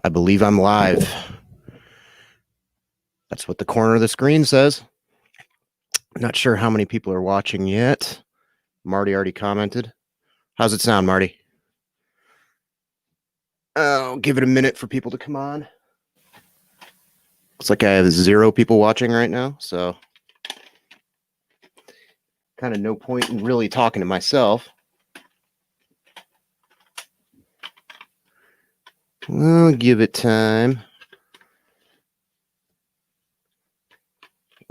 I believe I'm live. That's what the corner of the screen says. Not sure how many people are watching yet. Marty already commented. How's it sound, Marty? I'll give it a minute for people to come on. Looks like I have 0 people watching right now, so kind of no point in really talking to myself. We'll give it time.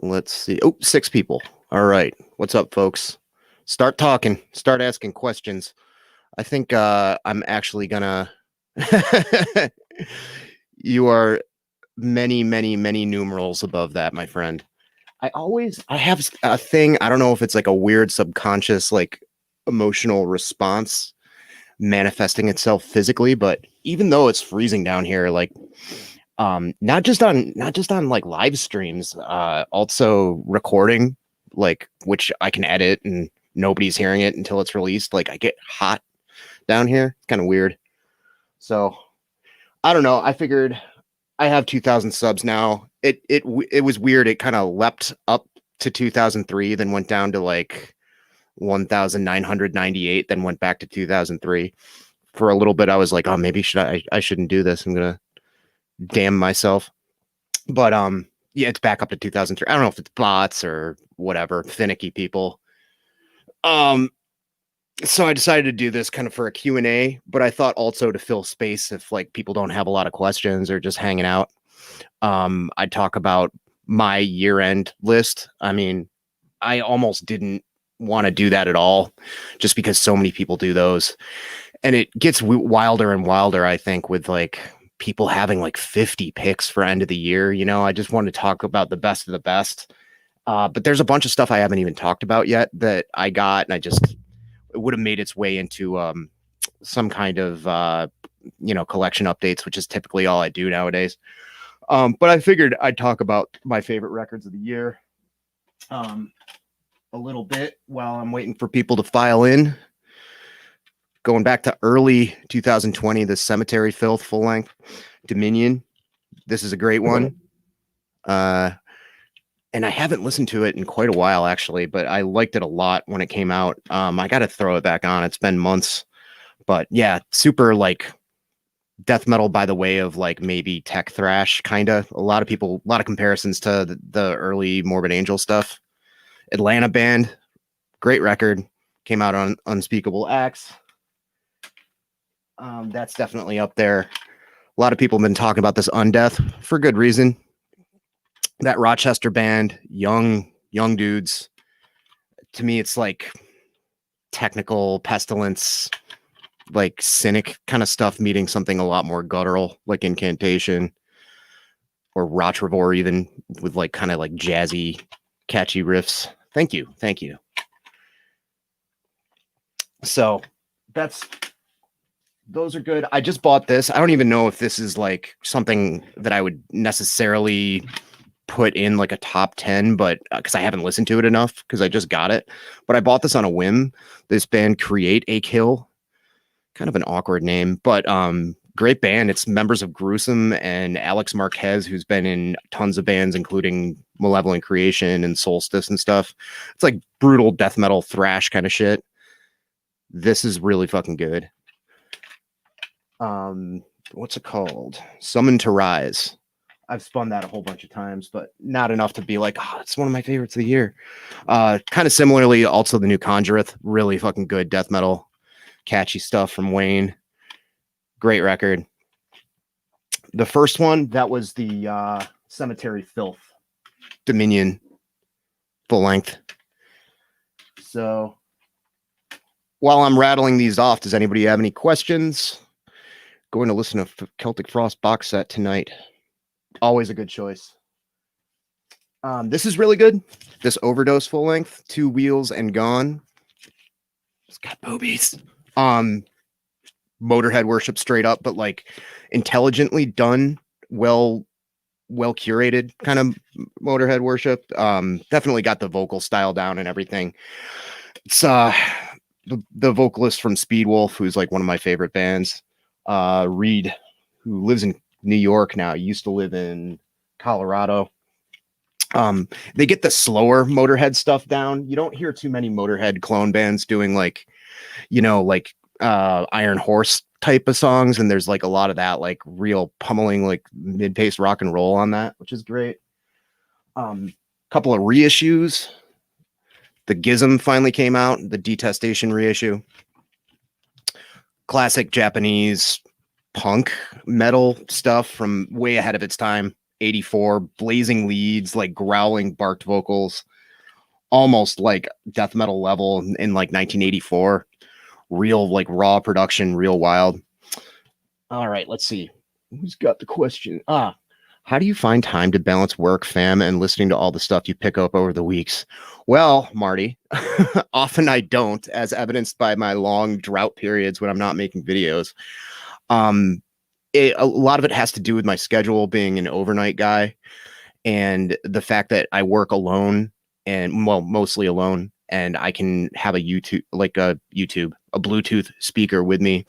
Let's see. Oh, 6 people. All right. What's up, folks? Start talking. Start asking questions. I think I'm actually gonna... You are many numerals above that, my friend. I have a thing. I don't know if it's like a weird subconscious, like emotional response manifesting itself physically, but even though it's freezing down here, like not just on like live streams, also recording, like, which I can edit and nobody's hearing it until it's released. Like, I get hot down here. It's kind of weird. So I don't know. I figured I have 2,000 subs now. It was weird. It kind of leapt up to 2003, then went down to like 1,998, then went back to 2003. For a little bit, I was like, oh, maybe I shouldn't do this. I'm gonna damn myself. But yeah, it's back up to 2003. I don't know if it's bots or whatever, finicky people. So I decided to do this kind of for a Q&A, but I thought also to fill space if like people don't have a lot of questions or just hanging out. I'd talk about my year-end list. I mean, I almost didn't want to do that at all just because so many people do those. And it gets wilder and wilder, I think, with like people having like 50 picks for end of the year. You know, I just want to talk about the best of the best. But there's a bunch of stuff I haven't even talked about yet that I got, and it would have made its way into some kind of collection updates, which is typically all I do nowadays. But I figured I'd talk about my favorite records of the year a little bit while I'm waiting for people to file in. Going back to early 2020, the Cemetery Filth full length Dominion. This is a great one. And I haven't listened to it in quite a while, actually, but I liked it a lot when it came out. I got to throw it back on. It's been months, but yeah, super like death metal by the way of like maybe tech thrash, kind of. A lot of comparisons to the early Morbid Angel stuff. Atlanta band, great record, came out on Unspeakable Acts. That's definitely up there. A lot of people have been talking about this Undeath for good reason. That Rochester band, young dudes. To me, it's like technical Pestilence, like cynic kind of stuff, meeting something a lot more guttural, like Incantation or Rotrevor, even with like kind of like jazzy, catchy riffs. Thank you. So those are good. I just bought this. I don't even know if this is like something that I would necessarily put in like a top 10, but because I haven't listened to it enough because I just got it. But I bought this on a whim. This band, Create a Kill, kind of an awkward name, but great band. It's members of Gruesome and Alex Marquez, who's been in tons of bands, including Malevolent Creation and Solstice and stuff. It's like brutal death metal thrash kind of shit. This is really fucking good. What's it called? Summon to Rise. I've spun that a whole bunch of times, but not enough to be like, oh, it's one of my favorites of the year. Kind of similarly, also the new Conjureth, really fucking good death metal, catchy stuff from Wayne. Great record. The first one, that was the Cemetery Filth Dominion full length. So while I'm rattling these off, does anybody have any questions? Going to listen to Celtic Frost box set tonight. Always a good choice. This is really good. This Overdose full length, 2 Wheels and Gone. It's got boobies. Motorhead worship straight up, but like intelligently done, well curated kind of Motorhead worship. Definitely got the vocal style down and everything. It's the vocalist from Speedwolf, who's like one of my favorite bands, Reed, who lives in New York now. I used to live in Colorado. They get the slower Motorhead stuff down. You don't hear too many Motorhead clone bands doing like, like Iron Horse type of songs, and there's like a lot of that like real pummeling like mid-paced rock and roll on that, which is great. Couple of reissues. The Gizm finally came out, the Detestation reissue. Classic Japanese punk metal stuff from way ahead of its time. 84, blazing leads, like growling barked vocals, almost like death metal level in like 1984. Real like raw production, real wild. All right, let's see. Who's got the question? How do you find time to balance work, fam, and listening to all the stuff you pick up over the weeks? Well, Marty, often I don't, as evidenced by my long drought periods when I'm not making videos. A lot of it has to do with my schedule, being an overnight guy, and the fact that I work alone, and well, mostly alone, and I can have a Bluetooth speaker with me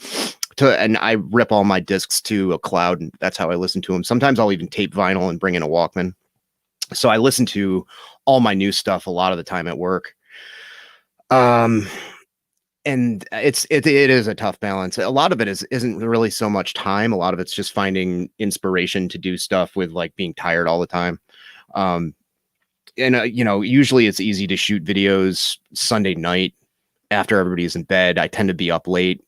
and I rip all my discs to a cloud, and that's how I listen to them. Sometimes I'll even tape vinyl and bring in a Walkman. So I listen to all my new stuff a lot of the time at work. And it is a tough balance. A lot of it isn't really so much time. A lot of it's just finding inspiration to do stuff with like being tired all the time. Usually it's easy to shoot videos Sunday night after everybody's in bed. I tend to be up late,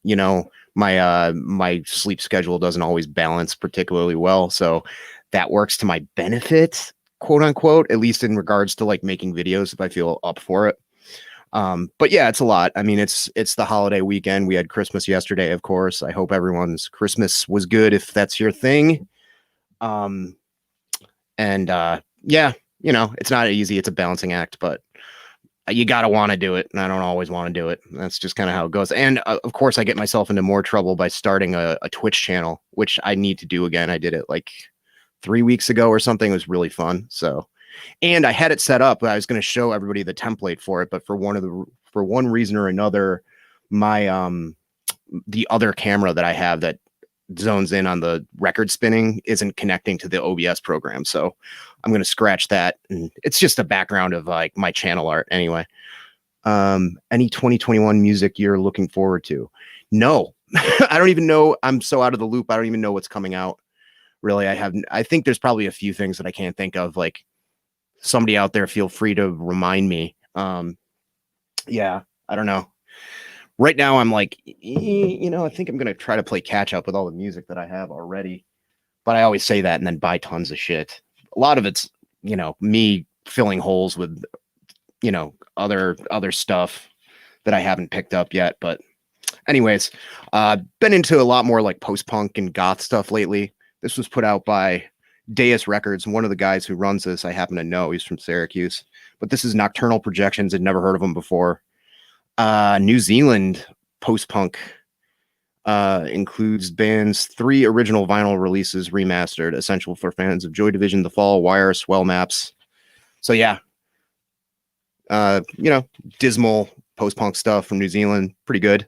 my sleep schedule doesn't always balance particularly well. So that works to my benefit, quote unquote, at least in regards to like making videos if I feel up for it. But yeah, it's a lot. I mean, it's the holiday weekend. We had Christmas yesterday, of course. I hope everyone's Christmas was good if that's your thing. Yeah, it's not easy. It's a balancing act, but you got to want to do it. And I don't always want to do it. That's just kind of how it goes. And of course, I get myself into more trouble by starting a Twitch channel, which I need to do again. I did it like 3 weeks ago or something. It was really fun. So, and I had it set up. I was going to show everybody the template for it, but for one reason or another, my the other camera that I have that zones in on the record spinning isn't connecting to the OBS program. So I'm going to scratch that. And it's just a background of like my channel art anyway. Any 2021 music you're looking forward to? No, I don't even know. I'm so out of the loop. I don't even know what's coming out. Really. I think there's probably a few things that I can't think of. Like somebody out there, feel free to remind me. Yeah, I don't know. Right now I'm like, I think I'm going to try to play catch up with all the music that I have already. But I always say that and then buy tons of shit. A lot of it's, me filling holes with, other stuff that I haven't picked up yet. But anyways, been into a lot more like post-punk and goth stuff lately. This was put out by Deus Records. One of the guys who runs this, I happen to know. He's from Syracuse. But this is Nocturnal Projections. I'd never heard of him before. New Zealand post-punk includes band's 3 original vinyl releases remastered, essential for fans of Joy Division, The Fall, Wire, Swell Maps. So yeah, dismal post-punk stuff from New Zealand, pretty good.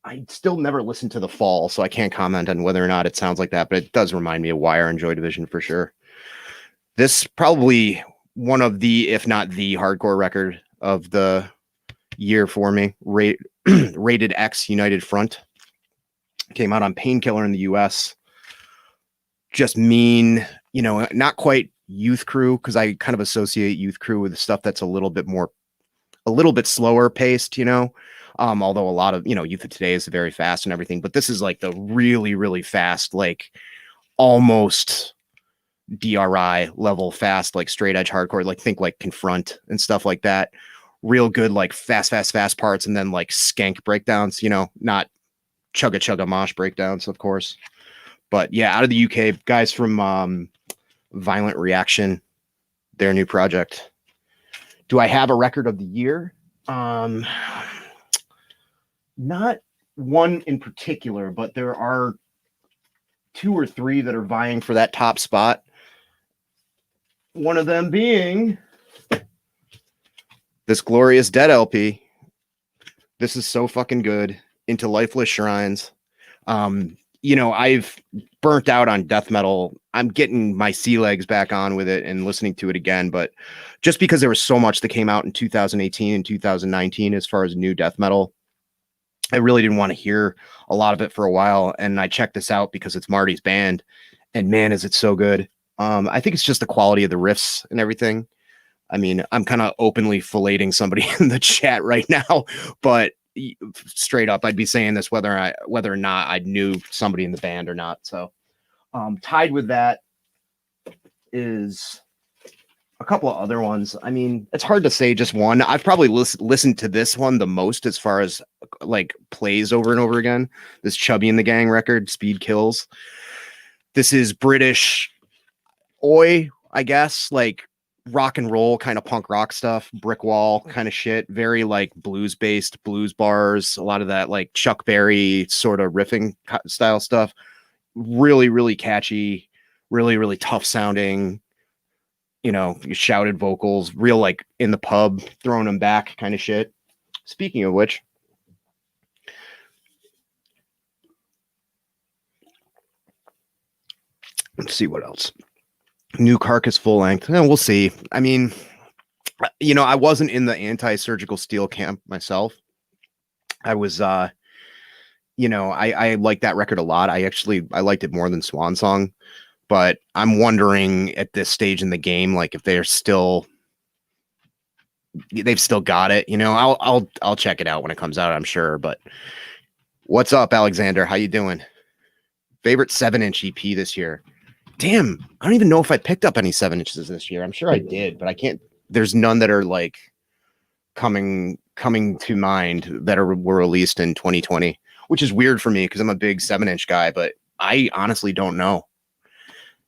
I still never listened to The Fall, so I can't comment on whether or not it sounds like that, but it does remind me of Wire and Joy Division for sure. This probably one of the, if not the hardcore record of the year for me. Rated X United Front came out on Painkiller in the US. Just mean, not quite Youth Crew, because I kind of associate Youth Crew with stuff that's a little bit slower paced, although a lot of, Youth of Today is very fast and everything, but this is like the really, really fast, like almost DRI level fast, like straight edge hardcore, like think like Confront and stuff like that. Real good, like fast parts, and then like skank breakdowns, not chugga mosh breakdowns, of course. But yeah, out of the UK, guys from Violent Reaction, their new project. Do I have a record of the year? Not one in particular, but there are 2 or 3 that are vying for that top spot. One of them being this Glorious Dead LP. This is so fucking good. Into Lifeless Shrines. you know, I've burnt out on death metal. I'm getting my sea legs back on with it and listening to it again. But just because there was so much that came out in 2018 and 2019 as far as new death metal, I really didn't want to hear a lot of it for a while. And I checked this out because it's Marty's band, and man, is it so good. I think it's just the quality of the riffs and everything. I mean, I'm kind of openly filleting somebody in the chat right now, but straight up, I'd be saying this whether or not I knew somebody in the band or not. So tied with that is a couple of other ones. I mean, it's hard to say just one. I've probably listened to this one the most as far as like plays over and over again. This Chubby and the Gang record, Speed Kills. This is British oi, I guess, like rock and roll kind of punk rock stuff, brick wall kind of shit, very like blues based, blues bars, a lot of that like Chuck Berry sort of riffing style stuff. Really, really catchy, really, really tough sounding, you know, shouted vocals, real like in the pub, throwing them back kind of shit. Speaking of which, let's see what else. New Carcass full length. We'll see. I mean, you know, I wasn't in the anti-surgical steel camp myself. I was, you know, I like that record a lot. I liked it more than Swan Song, but I'm wondering at this stage in the game, like if they've still got it, you know. I'll check it out when it comes out, I'm sure. But what's up, Alexander? How you doing? Favorite 7-inch EP this year? Damn, I don't even know if I picked up any 7-inches this year. I'm sure I did, but I can't. There's none that are like coming to mind that were released in 2020, which is weird for me because I'm a big 7-inch guy, but I honestly don't know.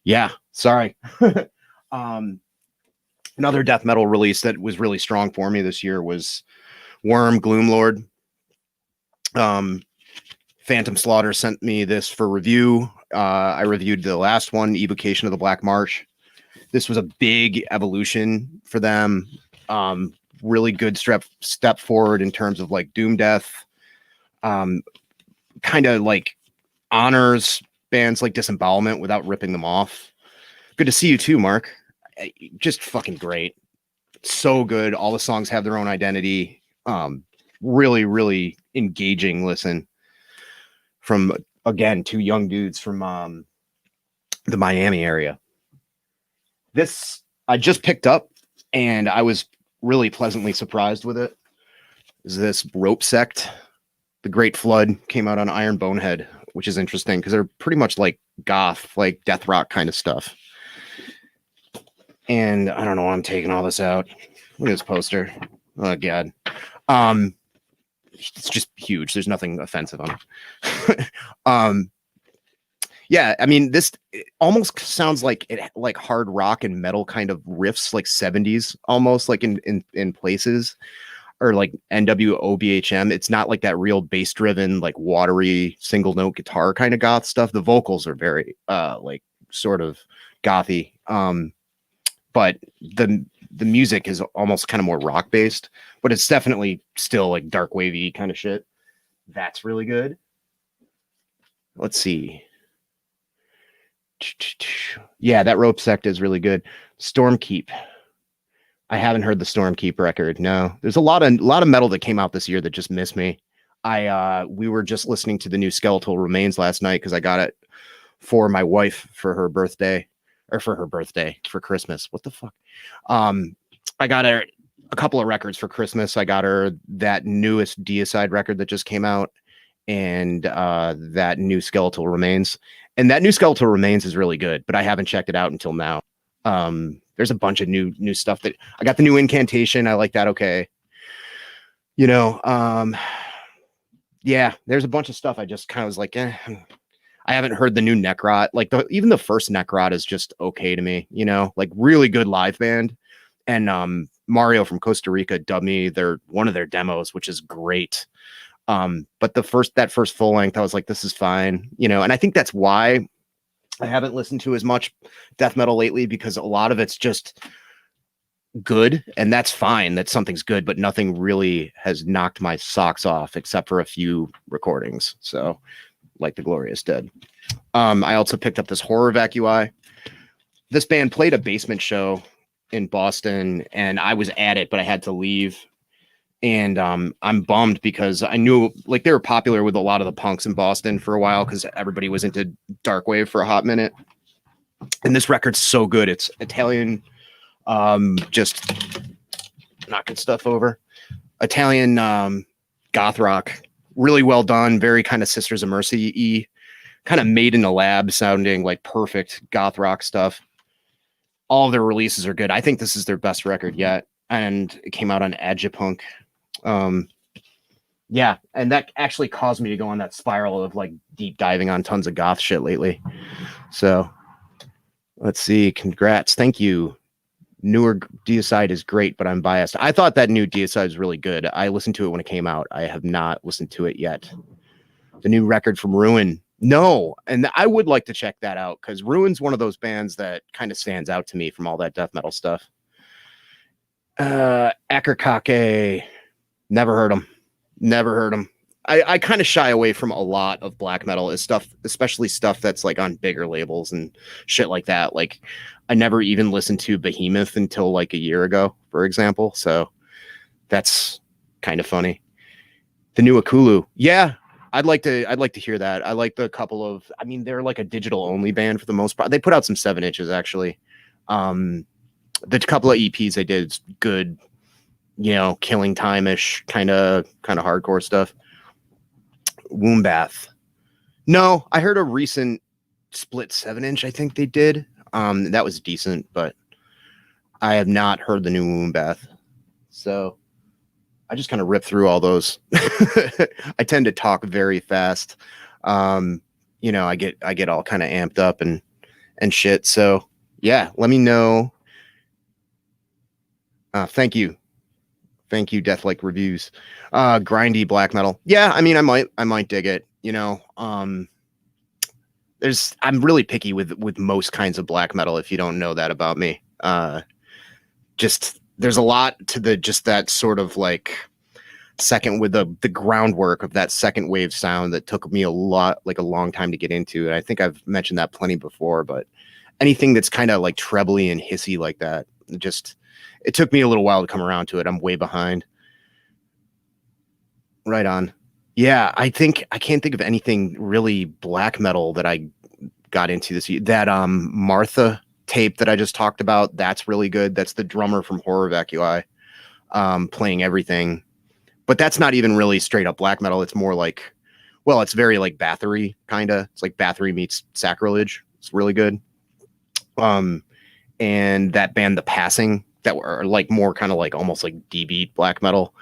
Yeah, sorry. Another death metal release that was really strong for me this year was Worm Gloomlord. Phantom Slaughter sent me this for review. I reviewed the last one, Evocation of the Black March. This was a big evolution for them. Really good step forward in terms of like doom death. Kind of like honors bands like Disembowelment without ripping them off. Good to see you too, Mark. Just fucking great. So good. All the songs have their own identity. Really, really engaging listen from, again, two young dudes from the Miami area. This I just picked up and I was really pleasantly surprised with it. Is this Rope Sect? The Great Flood came out on Iron Bonehead, which is interesting because they're pretty much like goth, like death rock kind of stuff. And I don't know why I'm taking all this out. Look at this poster. Oh god. It's just huge. There's nothing offensive on it. Yeah, I mean, this almost sounds like it, like hard rock and metal kind of riffs, like 70s, almost like in places, or like NWOBHM. It's not like that real bass driven, like watery single note guitar kind of goth stuff. The vocals are very like sort of gothy. But the music is almost kind of more rock based, but it's definitely still like dark wavy kind of shit. That's really good. Let's see. Yeah, that Rope Sect is really good. Stormkeep. I haven't heard the Stormkeep record. No, there's a lot of metal that came out this year that just missed me. We were just listening to the new Skeletal Remains last night because I got it for my wife for her birthday. Or for Christmas. What the fuck? I got her a couple of records for Christmas. I got her that newest Deicide record that just came out and that new Skeletal Remains. And that new Skeletal Remains is really good, but I haven't checked it out until now. There's a bunch of new stuff that I got. The new Incantation. I like that. Okay. You know, yeah, there's a bunch of stuff I just kind of was like, I haven't heard the new Necrot. Like even the first Necrot is just okay to me, you know, like really good live band. And Mario from Costa Rica dubbed me one of their demos, which is great. But that first full length, I was like, this is fine, you know, and I think that's why I haven't listened to as much death metal lately, because a lot of it's just good, and that's fine that something's good, but nothing really has knocked my socks off except for a few recordings. So like the Glorious Dead. I also picked up this Horror Evacui. This band played a basement show in Boston, and I was at it, but I had to leave. And I'm bummed because I knew like they were popular with a lot of the punks in Boston for a while because everybody was into darkwave for a hot minute. And this record's so good. It's Italian, just knocking stuff over. Italian goth rock, really well done. Very kind of Sisters of Mercy-y, kind of made in a lab, sounding like perfect goth rock stuff. All of their releases are good. I think this is their best record yet, and it came out on Agipunk. Yeah, and that actually caused me to go on that spiral of like deep diving on tons of goth shit lately. So let's see. Congrats. Thank you. Newer Deicide is great, but I'm biased. I thought that new Deicide was really good. I listened to it when it came out. I have not listened to it yet. The new record from Ruin. No, and I would like to check that out because Ruin's one of those bands that kind of stands out to me from all that death metal stuff. Akakake. Never heard them. Never heard them. I kind of shy away from a lot of black metal is stuff, especially stuff that's like on bigger labels and shit like that. Like I never even listened to Behemoth until like a year ago, for example. So that's kind of funny. The new Akulu. Yeah, I'd like to hear that. I like the couple of, I mean, they're like a digital only band for the most part. They put out some 7-inches actually. The couple of EPs they did is good, you know, Killing Time-ish kind of hardcore stuff. Womb Bath. No, I heard a recent split 7-inch. I think they did. That was decent, but I have not heard the new Womb Bath. So I just kind of rip through all those. I tend to talk very fast. You know, I get all kind of amped up and shit. So yeah, let me know. Thank you. Thank you, Deathlike Reviews. Grindy black metal. Yeah, I mean, I might dig it. You know, I'm really picky with most kinds of black metal. If you don't know that about me, just there's a lot to that sort of like second with the groundwork of that second wave sound that took me a long time to get into. And I think I've mentioned that plenty before. But anything that's kind of like trebly and hissy like that, it took me a little while to come around to it. I'm way behind. Right on. Yeah, I can't think of anything really black metal that I got into this year. That Martha tape that I just talked about, that's really good. That's the drummer from Horror Evacui, playing everything. But that's not even really straight up black metal. It's more like, well, it's very like Bathory kind of. It's like Bathory meets Sacrilege. It's really good. And that band The Passing, that were like more kind of like almost like D-beat black metal.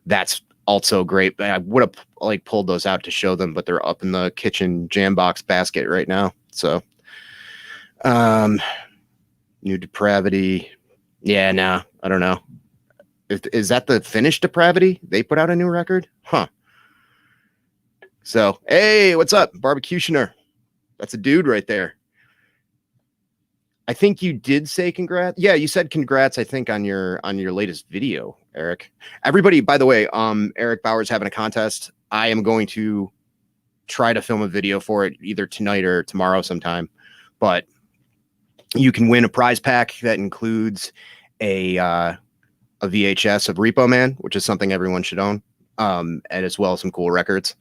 That's also great. I would have like pulled those out to show them, but they're up in the kitchen jam box basket right now. So, New Depravity. Yeah, no, I don't know. Is that the Finnish Depravity? They put out a new record? Huh. So, hey, what's up, Barbecutioner? That's a dude right there. I think you did say congrats. Yeah, you said congrats, I think, on your latest video, Eric. Everybody, by the way, Eric Bauer's having a contest. I am going to try to film a video for it either tonight or tomorrow sometime. But you can win a prize pack that includes a VHS of Repo Man, which is something everyone should own, and as well as some cool records.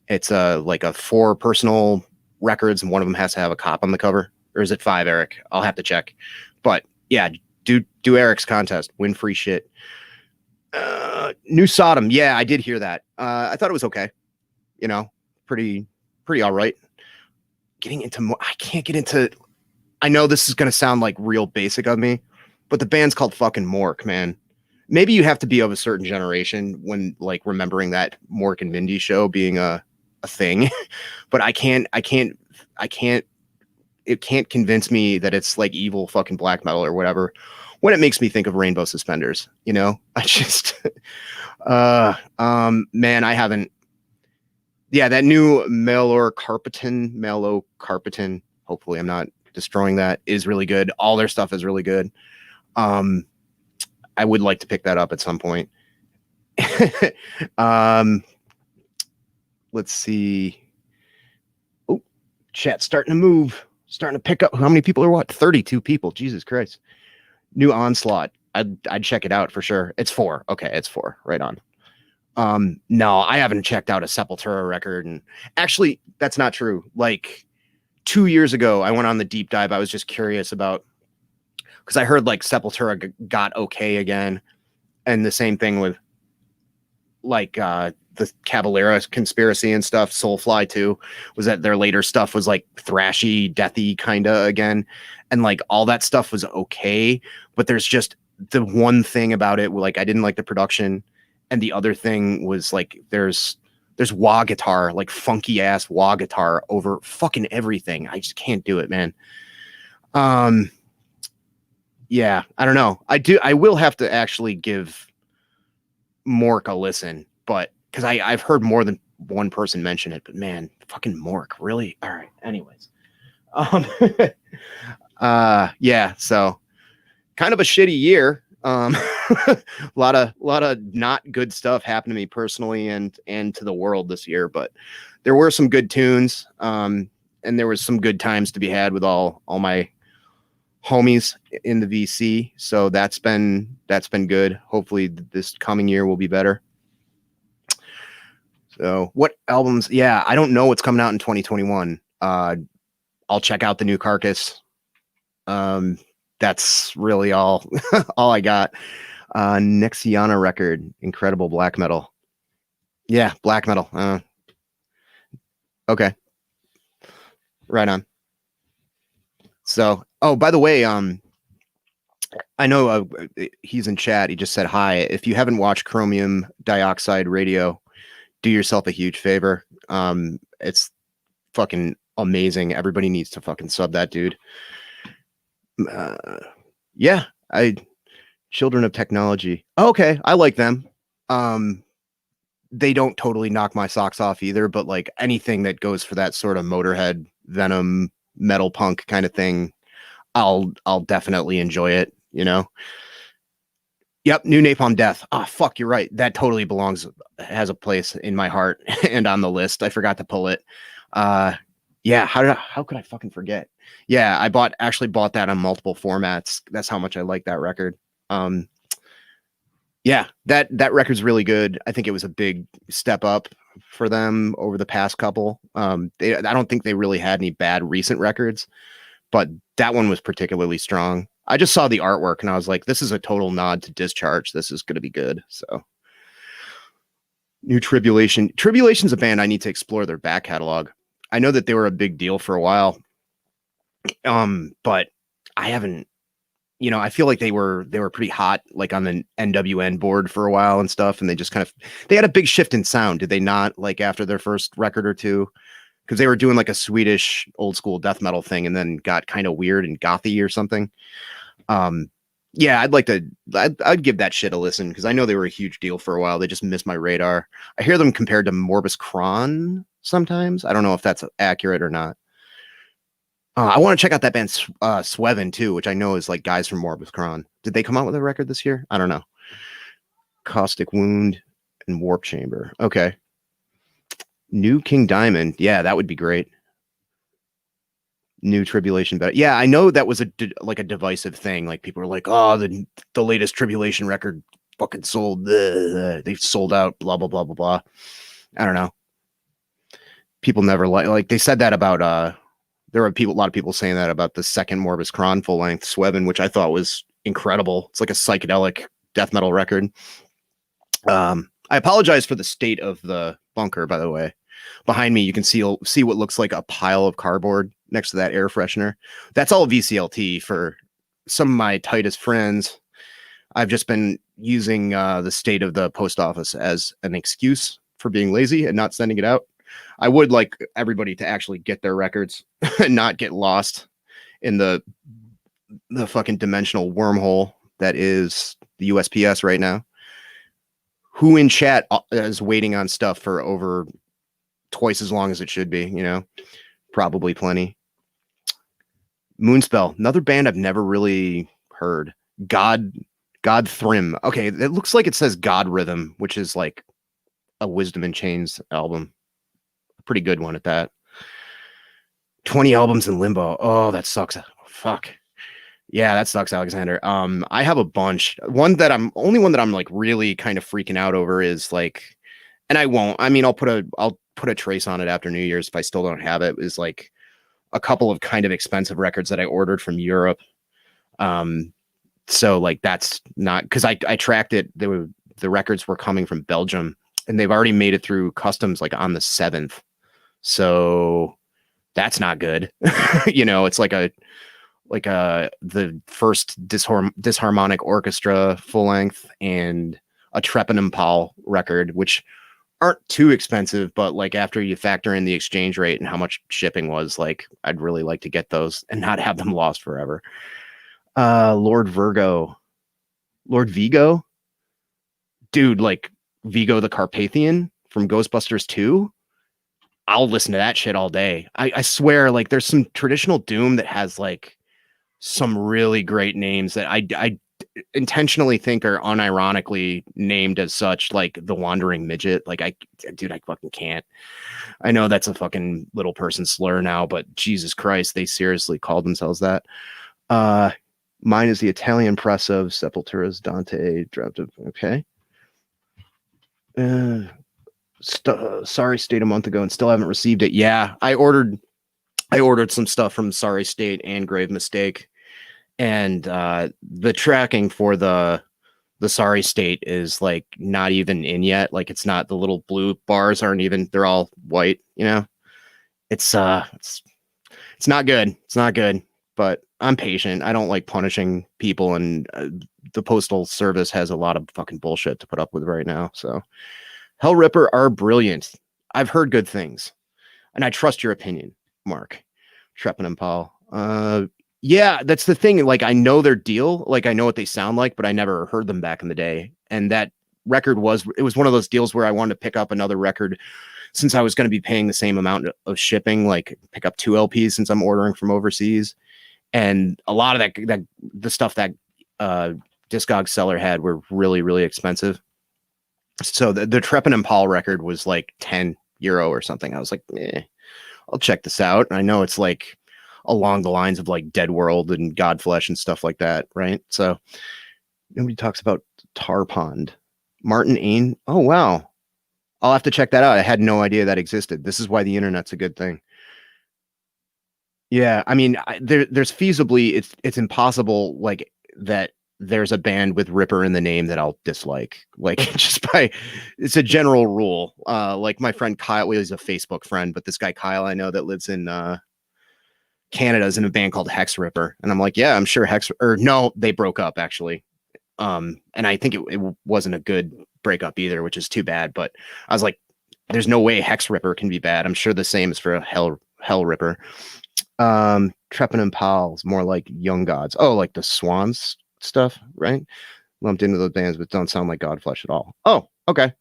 It's like a 4 personal records, and one of them has to have a cop on the cover. Or is it 5, Eric? I'll have to check. But yeah, do Eric's contest. Win free shit. New Sodom. Yeah, I did hear that. I thought it was okay. You know, pretty all right. Getting into more. I can't get into. I know this is going to sound like real basic of me, but the band's called fucking Mork, man. Maybe you have to be of a certain generation when like remembering that Mork and Mindy show being a thing. But I can't. It can't convince me that it's like evil fucking black metal or whatever when it makes me think of Rainbow Suspenders, you know. I just man, I haven't. Yeah, that new Malocarpitan, hopefully I'm not destroying that, is really good. All their stuff is really good. I would like to pick that up at some point. Let's see. Chat's starting to move, starting to pick up. How many people are what? 32 people. Jesus Christ. New Onslaught. I'd check it out for sure. It's 4. Okay, it's 4. Right on. No, I haven't checked out a Sepultura record, and actually, that's not true. Like 2 years ago, I went on the deep dive. I was just curious about, because I heard like Sepultura got okay again, and the same thing with like the Cavalera Conspiracy and stuff. Soulfly too, was that their later stuff was like thrashy, deathy kind of again, and like all that stuff was okay, but there's just the one thing about it, like I didn't like the production, and the other thing was like there's wah guitar, like funky ass wah guitar over fucking everything. I just can't do it, man. Yeah, I don't know. I will have to actually give Mork a listen, but because I've heard more than one person mention it, but man, fucking Mork, really? All right. Anyways, yeah. So kind of a shitty year. A lot of not good stuff happened to me personally and to the world this year, but there were some good tunes, and there was some good times to be had with all my homies in the VC. So that's been good. Hopefully this coming year will be better. So what albums? Yeah, I don't know what's coming out in 2021. I'll check out the new Carcass. That's really all all I got. Nexiana record, incredible black metal. Yeah, black metal. Okay. Right on. So, oh, by the way, I know he's in chat. He just said hi. If you haven't watched Chromium Dioxide Radio, do yourself a huge favor. It's fucking amazing. Everybody needs to fucking sub that dude. Yeah, Children of Technology. Okay, I like them. They don't totally knock my socks off either, but like anything that goes for that sort of Motorhead, Venom, metal punk kind of thing, I'll definitely enjoy it, you know. Yep, new Napalm Death. Oh fuck, you're right. That totally has a place in my heart and on the list. I forgot to pull it. Yeah, how could I fucking forget? Yeah, I actually bought that on multiple formats. That's how much I like that record. Yeah, that record's really good. I think it was a big step up for them over the past couple. I don't think they really had any bad recent records, but that one was particularly strong. I just saw the artwork and I was like, this is a total nod to Discharge. This is going to be good. So new Tribulation. Tribulation's a band I need to explore their back catalog. I know that they were a big deal for a while. But I haven't, I feel like they were pretty hot, like on the NWN board for a while and stuff. And they just they had a big shift in sound. Did they not, like after their first record or two? Because they were doing like a Swedish old school death metal thing and then got kind of weird and gothy or something. Yeah, I'd give that shit a listen because I know they were a huge deal for a while. They just missed my radar. I hear them compared to Morbus Chron sometimes. I don't know if that's accurate or not. I want to check out that band Swevin too, which I know is like guys from Morbus Chron. Did they come out with a record this year? I don't know. Caustic Wound and Warp Chamber. Okay. New King Diamond. Yeah, that would be great. New Tribulation. But yeah, I know that was a divisive thing. Like people were like, oh, the latest Tribulation record fucking sold. They've sold out. Blah blah blah blah blah. I don't know. People never like they said that about there were a lot of people saying that about the second Morbus Chron full length Swevin, which I thought was incredible. It's like a psychedelic death metal record. I apologize for the state of the bunker, by the way. Behind me, you can see what looks like a pile of cardboard next to that air freshener. That's all VCLT for some of my tightest friends. I've just been using the state of the post office as an excuse for being lazy and not sending it out. I would like everybody to actually get their records and not get lost in the fucking dimensional wormhole that is the USPS right now. Who in chat is waiting on stuff for over twice as long as it should be, probably plenty. Moonspell, another band I've never really heard. God Thrym. Okay, it looks like it says God Rhythm, which is like a Wisdom in Chains album. Pretty good one at that. 20 albums in limbo. Oh, that sucks. Fuck. Yeah, that sucks, Alexander. I have a bunch. One that I'm like really kind of freaking out over is like, and I won't. I mean, I'll put a trace on it after New Year's if I still don't have it. Is like a couple of kind of expensive records that I ordered from Europe. So like that's not because I tracked it. The records were coming from Belgium and they've already made it through customs like on the 7th. So that's not good. You know, it's like the first disharmonic orchestra full length and a Trepanempal record, which aren't too expensive, but like after you factor in the exchange rate and how much shipping was, like I'd really like to get those and not have them lost forever. Lord Vigo, dude, like Vigo the Carpathian from Ghostbusters 2. I'll listen to that shit all day. I swear, like there's some traditional doom that has like some really great names that I intentionally think are unironically named as such, like the Wandering Midget. Like I fucking can't. I know that's a fucking little person slur now, but Jesus Christ, they seriously called themselves that. Mine is the Italian press of Sepultura's Dante dropped of okay. Sorry State a month ago and still haven't received it. Yeah, I ordered some stuff from Sorry State and Grave Mistake, and the tracking for the Sorry State is like not even in yet. Like it's not, the little blue bars aren't even, they're all white, you know. It's not good. It's not good, but I'm patient. I don't like punishing people, and the Postal Service has a lot of fucking bullshit to put up with right now. So Hell Ripper are brilliant. I've heard good things, and I trust your opinion, Mark. Trepanempal. Yeah, that's the thing. Like I know their deal, like I know what they sound like, but I never heard them back in the day. And that record was one of those deals where I wanted to pick up another record since I was going to be paying the same amount of shipping, like pick up 2 LPs since I'm ordering from overseas. And a lot of the stuff that Discog seller had were really, really expensive. So the Trepanempal record was like €10 or something. I was like, I'll check this out. And I know it's like along the lines of like Dead World and Godflesh and stuff like that, right? So nobody talks about Tar Pond. Martin Ain. Oh, wow. I'll have to check that out. I had no idea that existed. This is why the internet's a good thing. Yeah, I mean, there's feasibly, it's impossible like that there's a band with Ripper in the name that I'll dislike. Like just by, it's a general rule. Like my friend Kyle, well, he's a Facebook friend, but this guy Kyle I know that lives in Canada is in a band called Hex Ripper, and I'm like, yeah, I'm sure Hex, or no, they broke up actually. And I think it wasn't a good breakup either, which is too bad. But I was like, there's no way Hex Ripper can be bad. I'm sure the same is for a Hell Ripper. Trepanempal is more like Young Gods. Oh, like the Swans stuff, right? Lumped into those bands, but don't sound like Godflesh at all. Oh, okay.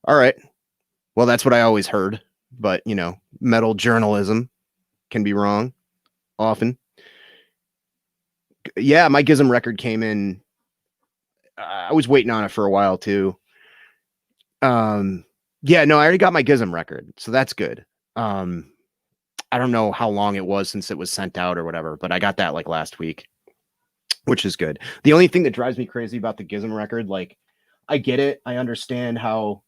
All right. Well, that's what I always heard. But, you know, metal journalism can be wrong often. Yeah, my Gizm record came in. I was waiting on it for a while too. Yeah, no, I already got my Gizm record, so that's good. I don't know how long it was since it was sent out or whatever, but I got that like last week, which is good. The only thing that drives me crazy about the Gizm record, like I get it. I understand how,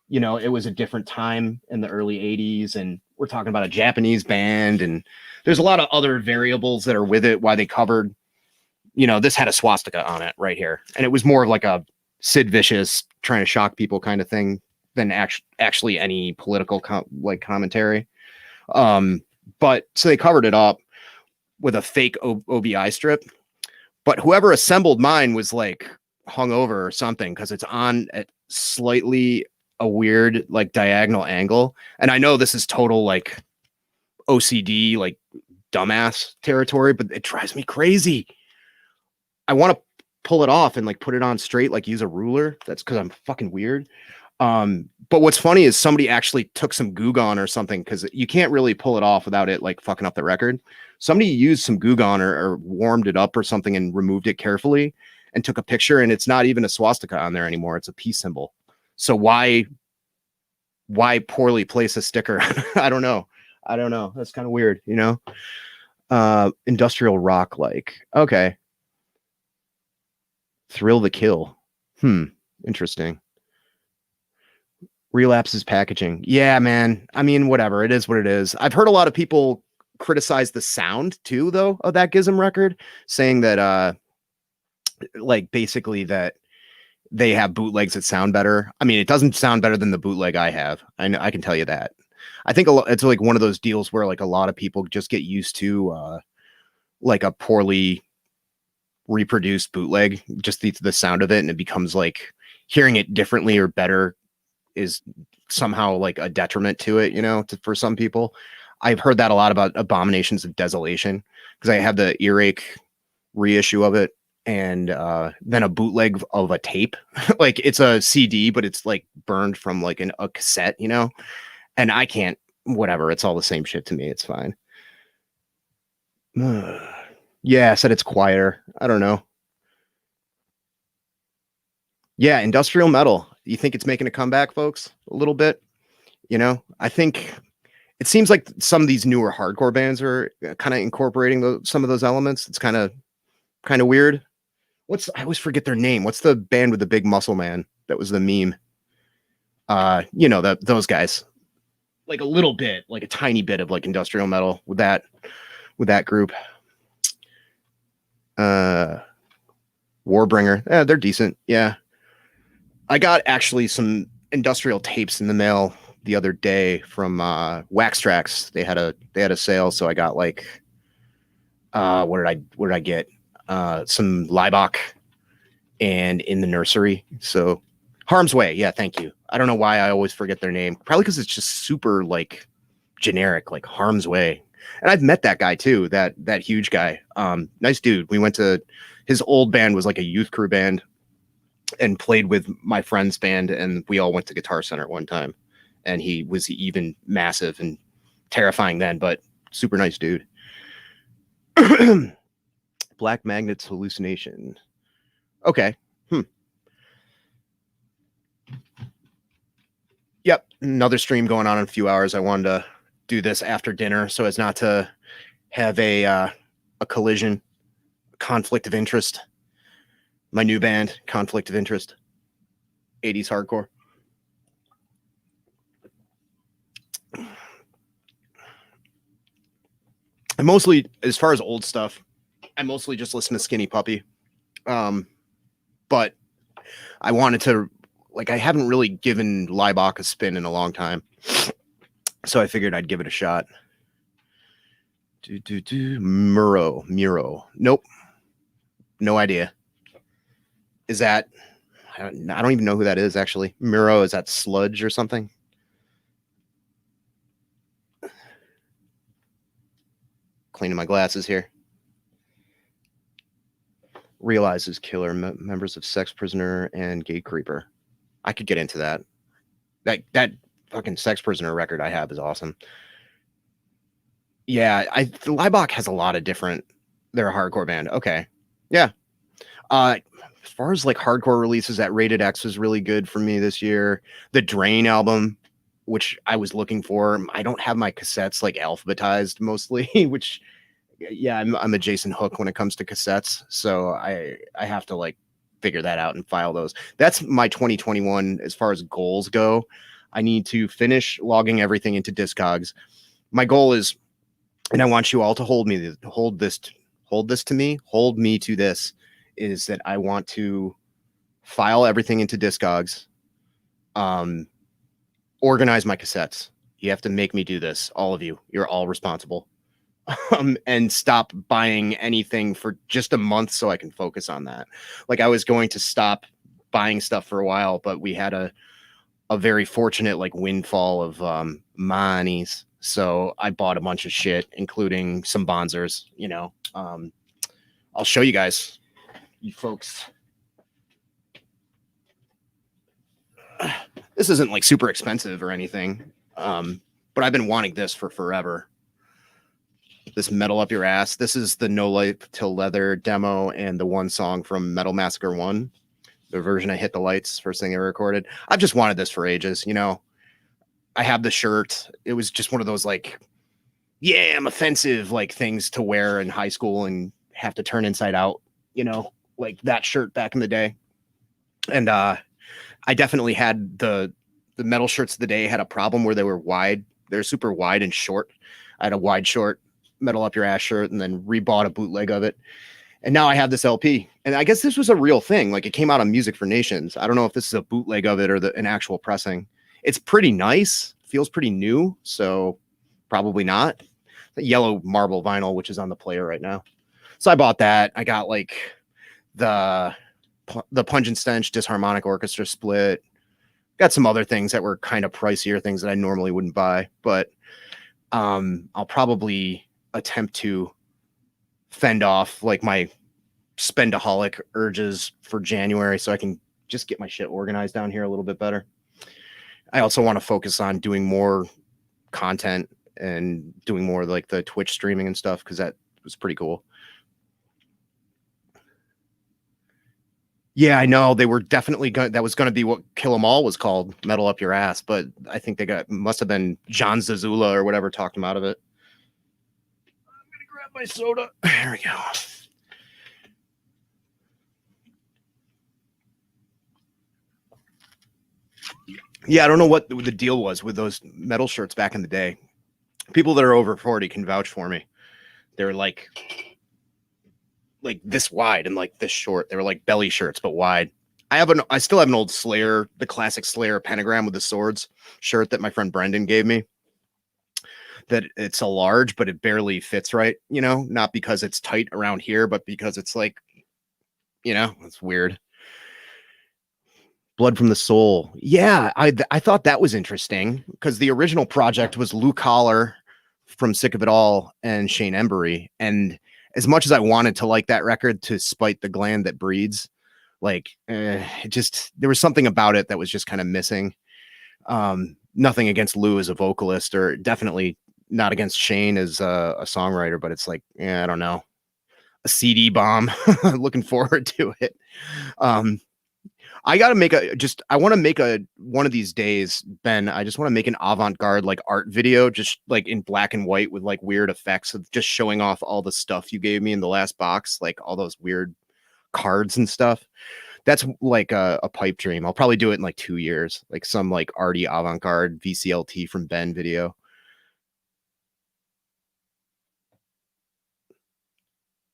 you know, it was a different time in the early 80s and we're talking about a Japanese band and there's a lot of other variables that are with it. Why they covered, you know, this had a swastika on it right here. And it was more of like a Sid Vicious trying to shock people kind of thing than actually any political commentary. But so they covered it up with a fake OBI strip, but whoever assembled mine was like hungover or something, because it's on at slightly a weird like diagonal angle. And I know this is total like OCD, like dumbass territory, but it drives me crazy. I want to pull it off and like put it on straight, like use a ruler. That's because I'm fucking weird. But what's funny is somebody actually took some Goo Gone or something, because you can't really pull it off without it like fucking up the record. Somebody used some Goo Gone or warmed it up or something and removed it carefully and took a picture, and it's not even a swastika on there anymore. It's a peace symbol. So why poorly place a sticker? I don't know. I don't know. That's kind of weird, you know? Industrial rock, like, okay. Thrill the Kill. Interesting. Relapses packaging. Yeah, man. I mean, whatever. It is what it is. I've heard a lot of people criticize the sound too, though, of that Gizm record, saying that like basically that they have bootlegs that sound better. I mean, it doesn't sound better than the bootleg I have. I know, I can tell you that. I think it's like one of those deals where like a lot of people just get used to like a poorly reproduced bootleg, just the sound of it, and it becomes like hearing it differently or better is somehow like a detriment to it, you know, for some people. I've heard that a lot about Abominations of Desolation because I have the Earache reissue of it, and then a bootleg of a tape. Like it's a CD, but it's like burned from like a cassette, you know, and I can't, whatever. It's all the same shit to me. It's fine. Yeah, I said it's quieter. I don't know. Yeah, industrial metal. You think it's making a comeback, folks? A little bit, you know? I think it seems like some of these newer hardcore bands are kind of incorporating some of those elements. It's kind of weird. I always forget their name. What's the band with the big muscle man that was the meme? You know, those guys. Like a little bit, like a tiny bit of like industrial metal with that group. Warbringer. Yeah, they're decent. Yeah. I got actually some industrial tapes in the mail the other day from Wax Trax. They had a sale, so I got like what did I get? Some Liebach and In the Nursery. So Harm's Way. Yeah, thank you. I don't know why I always forget their name. Probably because it's just super like generic, like Harm's Way. And I've met that guy too, that huge guy. Nice dude. We went to his old band was like a youth crew band and played with my friend's band, and we all went to Guitar Center at one time. And he was even massive and terrifying then, but super nice dude. Black Magnet's Hallucination. Okay. Yep. Another stream going on in a few hours. I wanted to do this after dinner so as not to have a collision, conflict of interest. My new band, Conflict of Interest. 80s hardcore. I mostly, as far as old stuff, I mostly just listen to Skinny Puppy. But I wanted to, like, I haven't really given Liebach a spin in a long time. So I figured I'd give it a shot. Muro. Nope. No idea. Is that, I don't even know who that is, actually. Muro, is that sludge or something? Cleaning my glasses here. Realizes killer members of Sex Prisoner and Gate Creeper. I could get into that. That fucking Sex Prisoner record I have is awesome. Yeah, Liebach has a lot of different. They're a hardcore band. Okay, yeah. As far as like hardcore releases, that Rated X was really good for me this year. The Drain album, which I was looking for. I don't have my cassettes like alphabetized mostly, which yeah, I'm a Jason Hook when it comes to cassettes, so I have to like figure that out and file those. That's my 2021 as far as goals go. I need to finish logging everything into Discogs. My goal is, and I want you all to hold me to this, is that I want to file everything into Discogs, organize my cassettes. You have to make me do this. All of you, you're all responsible. And stop buying anything for just a month so I can focus on that. Like I was going to stop buying stuff for a while, but we had a very fortunate like windfall of monies. So I bought a bunch of shit, including some Bonzers, you know. I'll show you guys, you folks. This isn't like super expensive or anything, but I've been wanting this for forever. This Metal Up Your Ass. This is the No Light Till Leather demo and the one song from Metal Massacre 1, the version I Hit the Lights, first thing I recorded. I've just wanted this for ages, you know. I have the shirt. It was just one of those like yeah, offensive like things to wear in high school and have to turn inside out, you know, like that shirt back in the day. And I definitely had the metal shirts of the day had a problem where they were wide. They're super wide and short. I had a wide short metal up your ass shirt and then rebought a bootleg of it. And now I have this LP. And I guess this was a real thing. Like it came out on Music for Nations. I don't know if this is a bootleg of it or an actual pressing. It's pretty nice. Feels pretty new. So probably not. The yellow marble vinyl, which is on the player right now. So I bought that. I got like the Pungent Stench Disharmonic Orchestra split. Got some other things that were kind of pricier, things that I normally wouldn't buy, but I'll probably attempt to fend off like my spendaholic urges for January so I can just get my shit organized down here a little bit better. I also want to focus on doing more content and doing more like the Twitch streaming and stuff because that was pretty cool. Yeah, I know they were definitely going. That was going to be what Kill 'Em All was called, Metal Up Your Ass. But I think they must have been John Zazula or whatever talked him out of it. I'm gonna grab my soda. There we go. Yeah, I don't know what the deal was with those metal shirts back in the day. People that are over 40 can vouch for me. They're like this wide and like this short. They were like belly shirts, but wide. I still have an old Slayer, the classic Slayer pentagram with the swords shirt that my friend Brendan gave me. That it's a large, but it barely fits right, you know, not because it's tight around here, but because it's like, you know, it's weird. Blood from the Soul. Yeah, I thought that was interesting because the original project was Lou Collar from Sick of It All and Shane Embury. And as much as I wanted to like that record to spite the gland that breeds, like it just there was something about it that was just kind of missing. Nothing against Lou as a vocalist, or definitely not against Shane as a songwriter, but it's like, yeah, I don't know, a CD bomb. Looking forward to it. I got to make I want to make one of these days, Ben. I just want to make an avant-garde like art video, just like in black and white with like weird effects of just showing off all the stuff you gave me in the last box, like all those weird cards and stuff. That's like a pipe dream. I'll probably do it in like 2 years, like some like arty avant-garde VCLT from Ben video.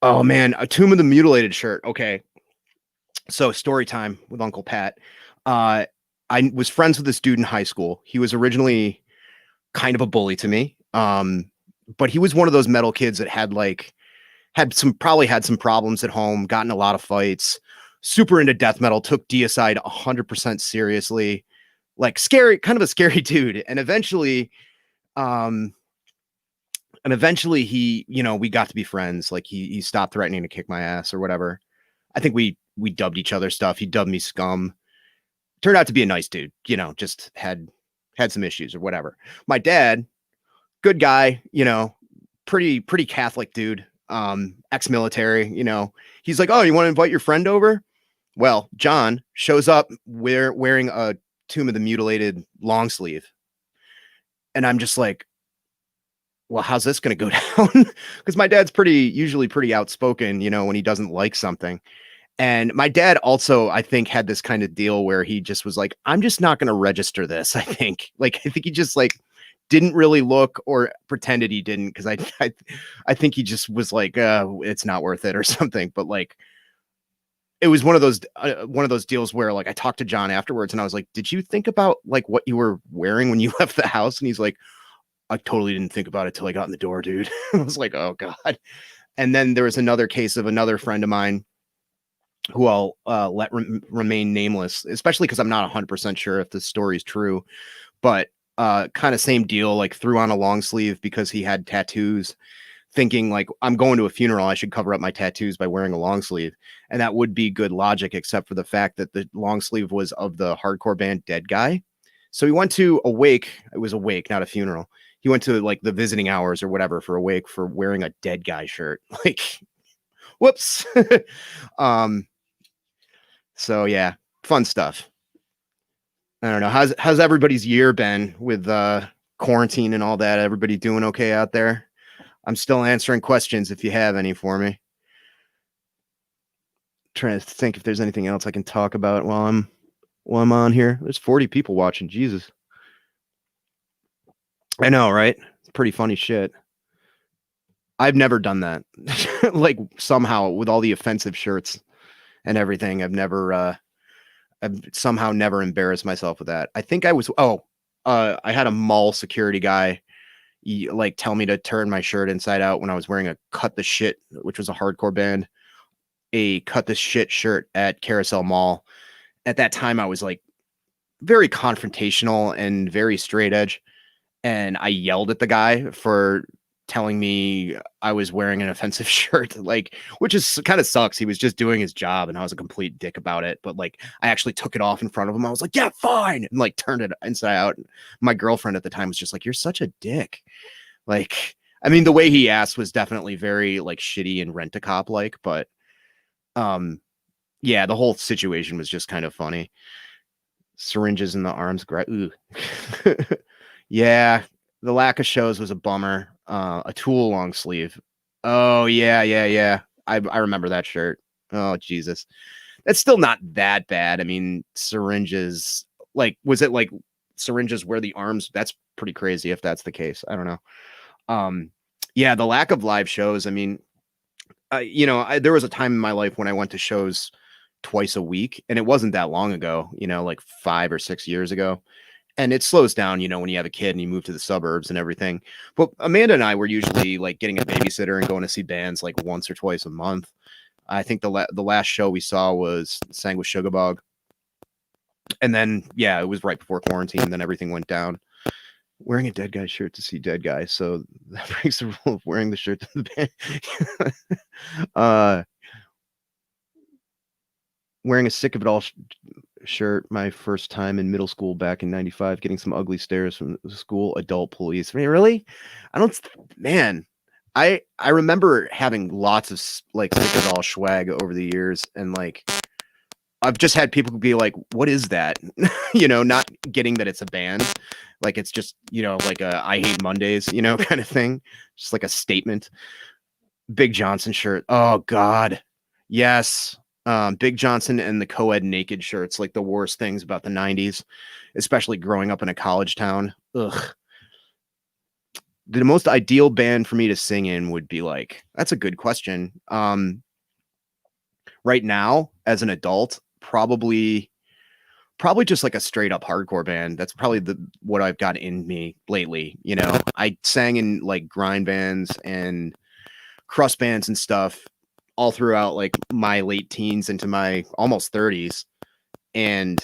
Oh man, a Tomb of the Mutilated shirt. Okay. So story time with Uncle Pat. I was friends with this dude in high school. He was originally kind of a bully to me. But he was one of those metal kids that probably had some problems at home, gotten a lot of fights, super into death metal, took deicide 100% seriously, like scary, kind of a scary dude. And eventually he, you know, we got to be friends. Like he stopped threatening to kick my ass or whatever. I think we dubbed each other stuff. He dubbed me scum. Turned out to be a nice dude, you know, just had some issues or whatever. My dad, good guy, you know, pretty Catholic dude, ex-military, you know. He's like, "Oh, you want to invite your friend over?" Well, John shows up wearing a Tomb of the Mutilated long sleeve. And I'm just like, well, how's this going to go down? Because my dad's usually pretty outspoken, you know, when he doesn't like something. And my dad also, I think, had this kind of deal where he just was like, I'm just not going to register this. I think he just like didn't really look or pretended he didn't. Cause I think he just was like, it's not worth it or something. But like, it was one of those deals where like I talked to John afterwards and I was like, did you think about like what you were wearing when you left the house? And he's like, I totally didn't think about it till I got in the door, dude. I was like, oh God. And then there was another case of another friend of mine who I'll let remain nameless, especially because I'm not 100% sure if this story is true, but kind of same deal, like threw on a long sleeve because he had tattoos, thinking like, I'm going to a funeral, I should cover up my tattoos by wearing a long sleeve. And that would be good logic, except for the fact that the long sleeve was of the hardcore band Dead Guy. So he went to a wake. It was a wake, not a funeral. He went to like the visiting hours or whatever for a wake for wearing a Dead Guy shirt. Like, whoops. So yeah, fun stuff. I don't know. How's everybody's year been with quarantine and all that? Everybody doing okay out there? I'm still answering questions if you have any for me. Trying to think if there's anything else I can talk about while I'm on here. There's 40 people watching. Jesus. I know, right? It's pretty funny shit. I've never done that. Like somehow with all the offensive shirts and everything, I've somehow never embarrassed myself with that. I think I was I had a mall security guy like tell me to turn my shirt inside out when I was wearing a Cut the Shit, which was a hardcore band, a Cut the Shit shirt at Carousel Mall. At that time I was like very confrontational and very straight edge, and I yelled at the guy for telling me I was wearing an offensive shirt, like, which is kind of sucks. He was just doing his job and I was a complete dick about it. But like, I actually took it off in front of him. I was like, yeah, fine. And like turned it inside out. My girlfriend at the time was just like, you're such a dick. Like, I mean, the way he asked was definitely very like shitty and Rent-A-Cop like, but yeah, the whole situation was just kind of funny. Syringes in the arms. Ooh. Yeah, the lack of shows was a bummer. A Tool long sleeve. Oh yeah. I remember that shirt. Oh Jesus, that's still not that bad. I mean, syringes. Like, was it like syringes where the arms? That's pretty crazy if that's the case. I don't know. Yeah, the lack of live shows. I mean, there was a time in my life when I went to shows twice a week, and it wasn't that long ago. Like 5 or 6 years ago. And it slows down, when you have a kid and you move to the suburbs and everything. But Amanda and I were usually like getting a babysitter and going to see bands like once or twice a month. I think the last show we saw sang with Sugarbog. And then, yeah, it was right before quarantine. And then everything went down. Wearing a Dead Guy shirt to see Dead Guy. So that breaks the rule of wearing the shirt to the band. Wearing a Sick of It All shirt my first time in middle school back in 95, getting some ugly stares from the school adult police. I mean, really? I remember having lots of like Sick of It All swag over the years, and like I've just had people be like, what is that? Not getting that it's a band, like it's just like a I Hate Mondays kind of thing, just like a statement. Big Johnson shirt, oh god, yes. Big Johnson and the co-ed naked shirts, like the worst things about the 90s, especially growing up in a college town. Ugh. The most ideal band for me to sing in would be like, that's a good question. Right now, as an adult, probably just like a straight up hardcore band. That's probably what I've got in me lately. I sang in like grind bands and crust bands and stuff all throughout like my late teens into my almost 30s, and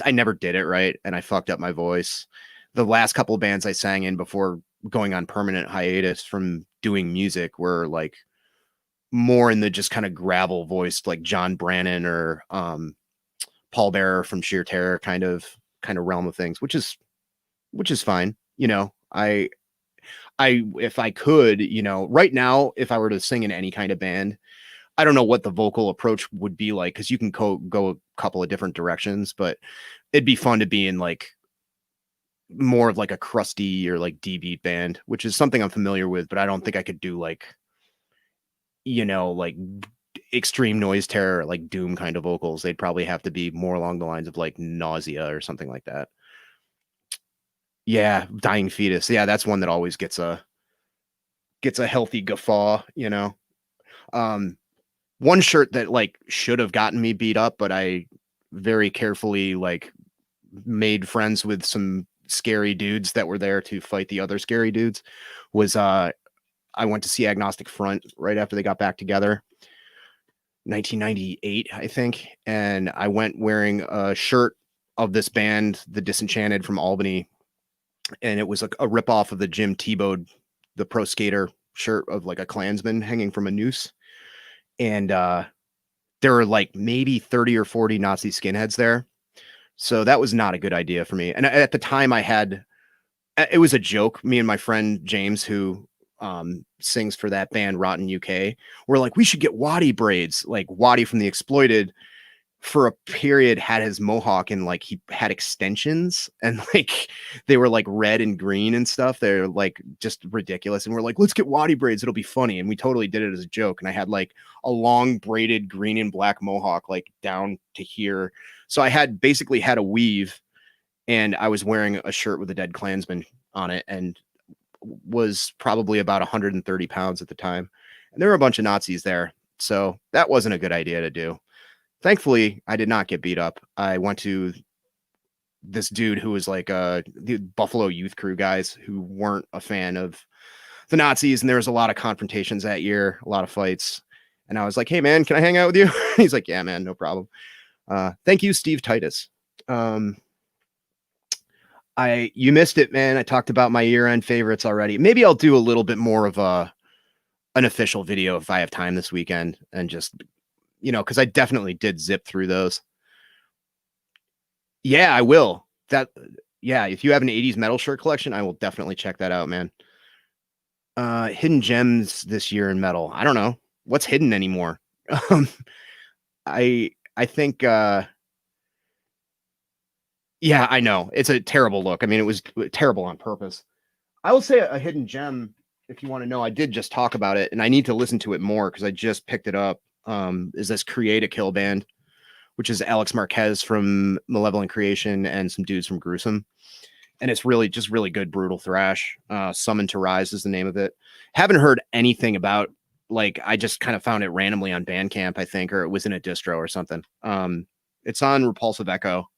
I never did it right, and I fucked up my voice. The last couple of bands I sang in before going on permanent hiatus from doing music were like more in the just kind of gravel voiced, like John Brannon or Paul Bearer from Sheer Terror kind of realm of things, which is fine. I if I could, right now, if I were to sing in any kind of band, I don't know what the vocal approach would be like, because you can go a couple of different directions, but it'd be fun to be in like more of like a crusty or like D-beat band, which is something I'm familiar with, but I don't think I could do like, like extreme noise terror, like doom kind of vocals. They'd probably have to be more along the lines of like Nausea or something like that. Yeah, Dying Fetus. Yeah, that's one that always gets a healthy guffaw, one shirt that like should have gotten me beat up, but I very carefully like made friends with some scary dudes that were there to fight the other scary dudes, was I went to see Agnostic Front right after they got back together, 1998, I think, and I went wearing a shirt of this band, The Disenchanted from Albany, and it was like a ripoff of the Jim Tebow, the pro skater shirt of like a Klansman hanging from a noose. And there were like maybe 30 or 40 Nazi skinheads there. So that was not a good idea for me. And at the time it was a joke. Me and my friend James, who sings for that band Rotten UK, were like, we should get Waddy braids, like Waddy from The Exploited, for a period had his mohawk and like he had extensions and like they were like red and green and stuff. They're like just ridiculous. And we're like, let's get wadi braids. It'll be funny. And we totally did it as a joke. And I had like a long braided green and black mohawk like down to here. So I had basically had a weave and I was wearing a shirt with a dead Klansman on it and was probably about 130 pounds at the time. And there were a bunch of Nazis there. So that wasn't a good idea to do. Thankfully, I did not get beat up. I went to this dude who was like the Buffalo Youth Crew guys who weren't a fan of the Nazis. And there was a lot of confrontations that year, a lot of fights. And I was like, hey, man, can I hang out with you? He's like, yeah, man, no problem. Thank you, Steve Titus. You missed it, man. I talked about my year-end favorites already. Maybe I'll do a little bit more of an official video if I have time this weekend and just, you know, because I definitely did zip through those. Yeah, I will. If you have an 80s metal shirt collection, I will definitely check that out, man. Hidden gems this year in metal. I don't know what's hidden anymore. I think yeah, I know. It's a terrible look. I mean, it was terrible on purpose. I will say a hidden gem, if you want to know. I did just talk about it, and I need to listen to it more because I just picked it up. Is this Create a Kill band, which is Alex Marquez from Malevolent Creation and some dudes from Gruesome. And it's really just really good, brutal thrash. Summon to Rise is the name of it. Haven't heard anything about, like, I just kind of found it randomly on Bandcamp, I think, or it was in a distro or something. It's on Repulsive Echo.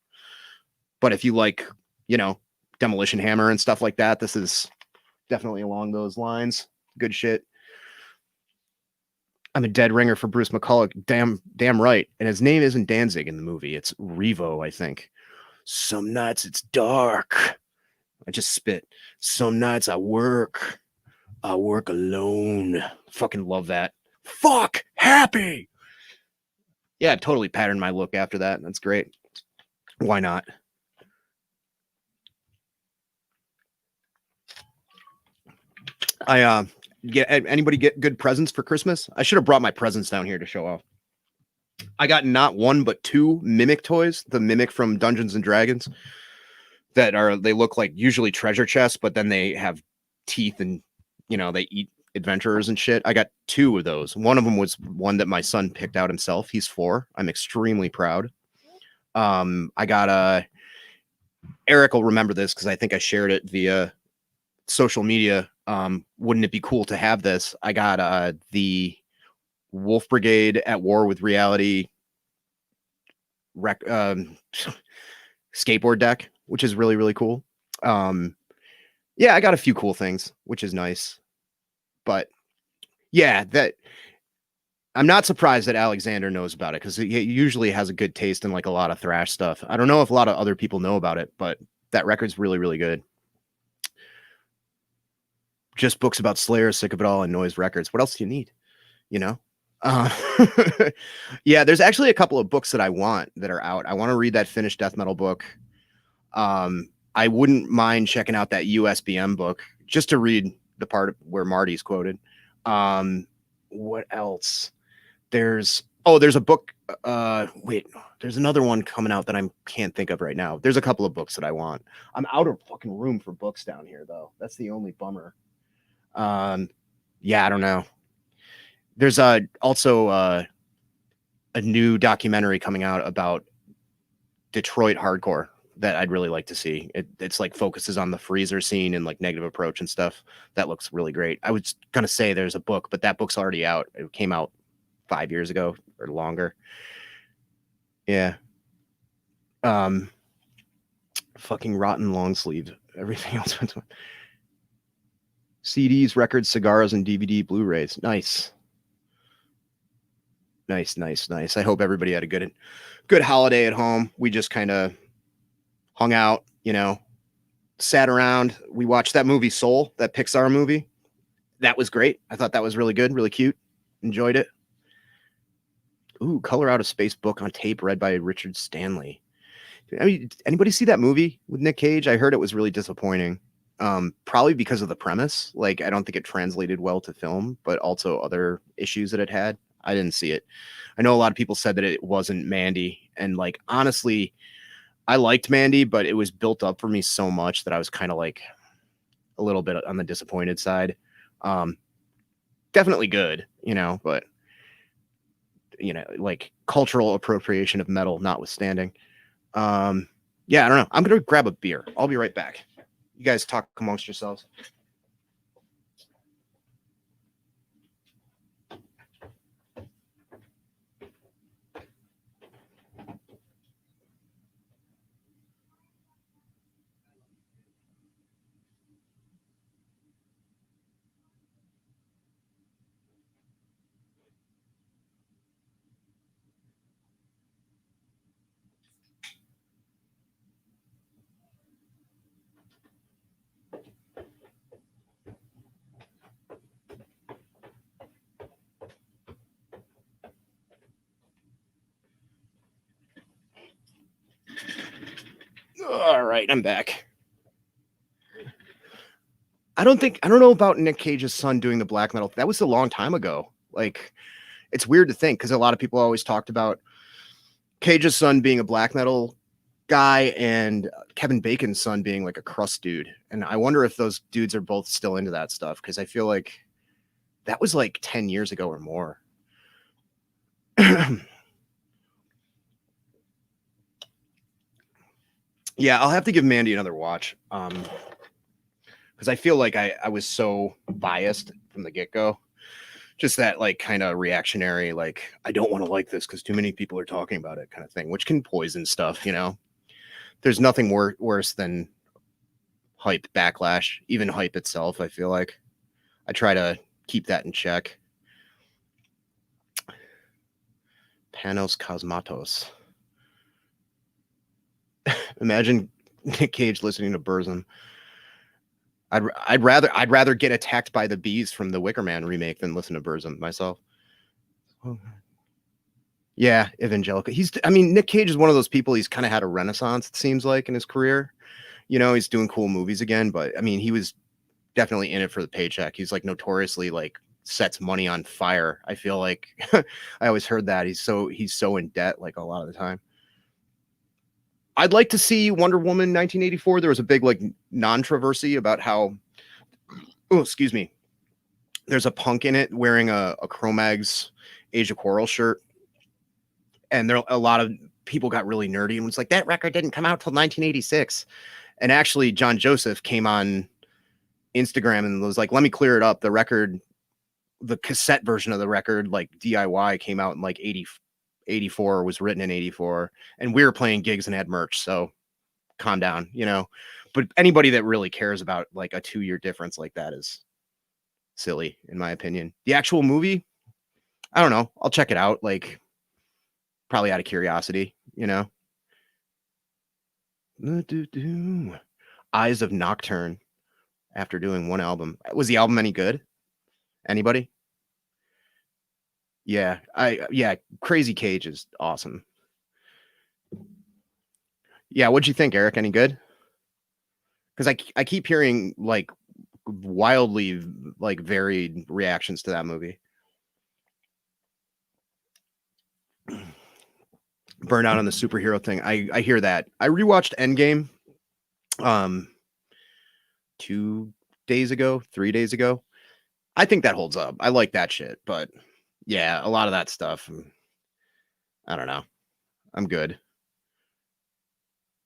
But if you like, you know, Demolition Hammer and stuff like that, this is definitely along those lines. Good shit. I'm a dead ringer for Bruce McCulloch. Damn right. And his name isn't Danzig in the movie. It's Revo, I think. Some nights it's dark. I just spit. Some nights I work alone. Fucking love that. Fuck happy. Yeah, totally patterned my look after that. That's great. Why not? Anybody get good presents for Christmas? I should have brought my presents down here to show off. I got not one but two Mimic toys. The Mimic from Dungeons and Dragons they look like usually treasure chests, but then they have teeth and, you know, they eat adventurers and shit. I got two of those. One of them was one that my son picked out himself. He's 4. I'm extremely proud. I got Eric will remember this because I think I shared it via social media. Wouldn't it be cool to have this? I got the Wolf Brigade at War with Reality skateboard deck, which is really, really cool. Yeah, I got a few cool things, which is nice. But yeah, that I'm not surprised that Alexander knows about it because he usually has a good taste in like a lot of thrash stuff. I don't know if a lot of other people know about it, but that record's really, really good. Just books about Slayer, Sick of It All, and Noise Records. What else do you need? You know? Yeah, there's actually a couple of books that I want that are out. I want to read that Finnish death metal book. I wouldn't mind checking out that USBM book just to read the part where Marty's quoted. What else? There's a book. Wait, there's another one coming out that I can't think of right now. There's a couple of books that I want. I'm out of fucking room for books down here, though. That's the only bummer. Yeah, I don't know. There's also a new documentary coming out about Detroit hardcore that I'd really like to see. It's like focuses on the freezer scene and like Negative Approach and stuff. That looks really great. I was gonna say there's a book, but that book's already out. It came out 5 years ago or longer. Yeah. Fucking Rotten Long Sleeve. Everything else. CDs, records, cigars, and DVD Blu-rays. Nice. Nice. I hope everybody had a good holiday at home. We just kind of hung out, you know, sat around. We watched that movie Soul, that Pixar movie. That was great. I thought that was really good, really cute. Enjoyed it. Ooh, Color Out of Space book on tape read by Richard Stanley. I mean, anybody see that movie with Nick Cage? I heard it was really disappointing. Probably because of the premise. Like, I don't think it translated well to film, but also other issues that it had. I didn't see it. I know a lot of people said that it wasn't Mandy, and like honestly, I liked Mandy, but it was built up for me so much that I was kind of like a little bit on the disappointed side. Definitely good, you know, but you know, like cultural appropriation of metal notwithstanding. Yeah, I don't know. I'm gonna grab a beer. I'll be right back. You guys talk amongst yourselves. All right, I'm back. I don't know about Nick Cage's son doing the black metal. That was a long time ago. Like, it's weird to think because a lot of people always talked about Cage's son being a black metal guy and Kevin Bacon's son being like a crust dude. And I wonder if those dudes are both still into that stuff because I feel like that was like 10 years ago or more. Yeah, I'll have to give Mandy another watch. Because I feel like I was so biased from the get-go. Just that like kind of reactionary, like, I don't want to like this because too many people are talking about it kind of thing, which can poison stuff, you know. There's nothing worse than hype backlash, even hype itself. I feel like I try to keep that in check. Panos Cosmatos. Imagine Nick Cage listening to Burzum. I'd rather get attacked by the bees from the Wicker Man remake than listen to Burzum myself. Yeah, Evangelica. Nick Cage is one of those people. He's kind of had a renaissance, it seems like, in his career. You know, he's doing cool movies again, but I mean, he was definitely in it for the paycheck. He's like notoriously like sets money on fire. I feel like I always heard that he's so in debt like a lot of the time. I'd like to see Wonder Woman 1984. There was a big like controversy about how, oh, excuse me, there's a punk in it wearing a Cro-Mags Age of Quarrel shirt. And there a lot of people got really nerdy and was like, that record didn't come out till 1986. And actually, John Joseph came on Instagram and was like, let me clear it up. The record, the cassette version of the record, like DIY, came out in like 84, was written in 84. And we were playing gigs and had merch. So calm down, you know. But anybody that really cares about like a 2-year difference like that is silly, in my opinion. The actual movie, I don't know. I'll check it out. Like, probably out of curiosity, you know. Eyes of Nocturne after doing one album. Was the album any good? Anybody? Yeah, Crazy Cage is awesome. Yeah, what'd you think, Eric? Any good? Because I keep hearing like wildly like varied reactions to that movie. Burnout on the superhero thing. I hear that. I rewatched Endgame 3 days ago. I think that holds up. I like that shit, but yeah, a lot of that stuff, I don't know. I'm good.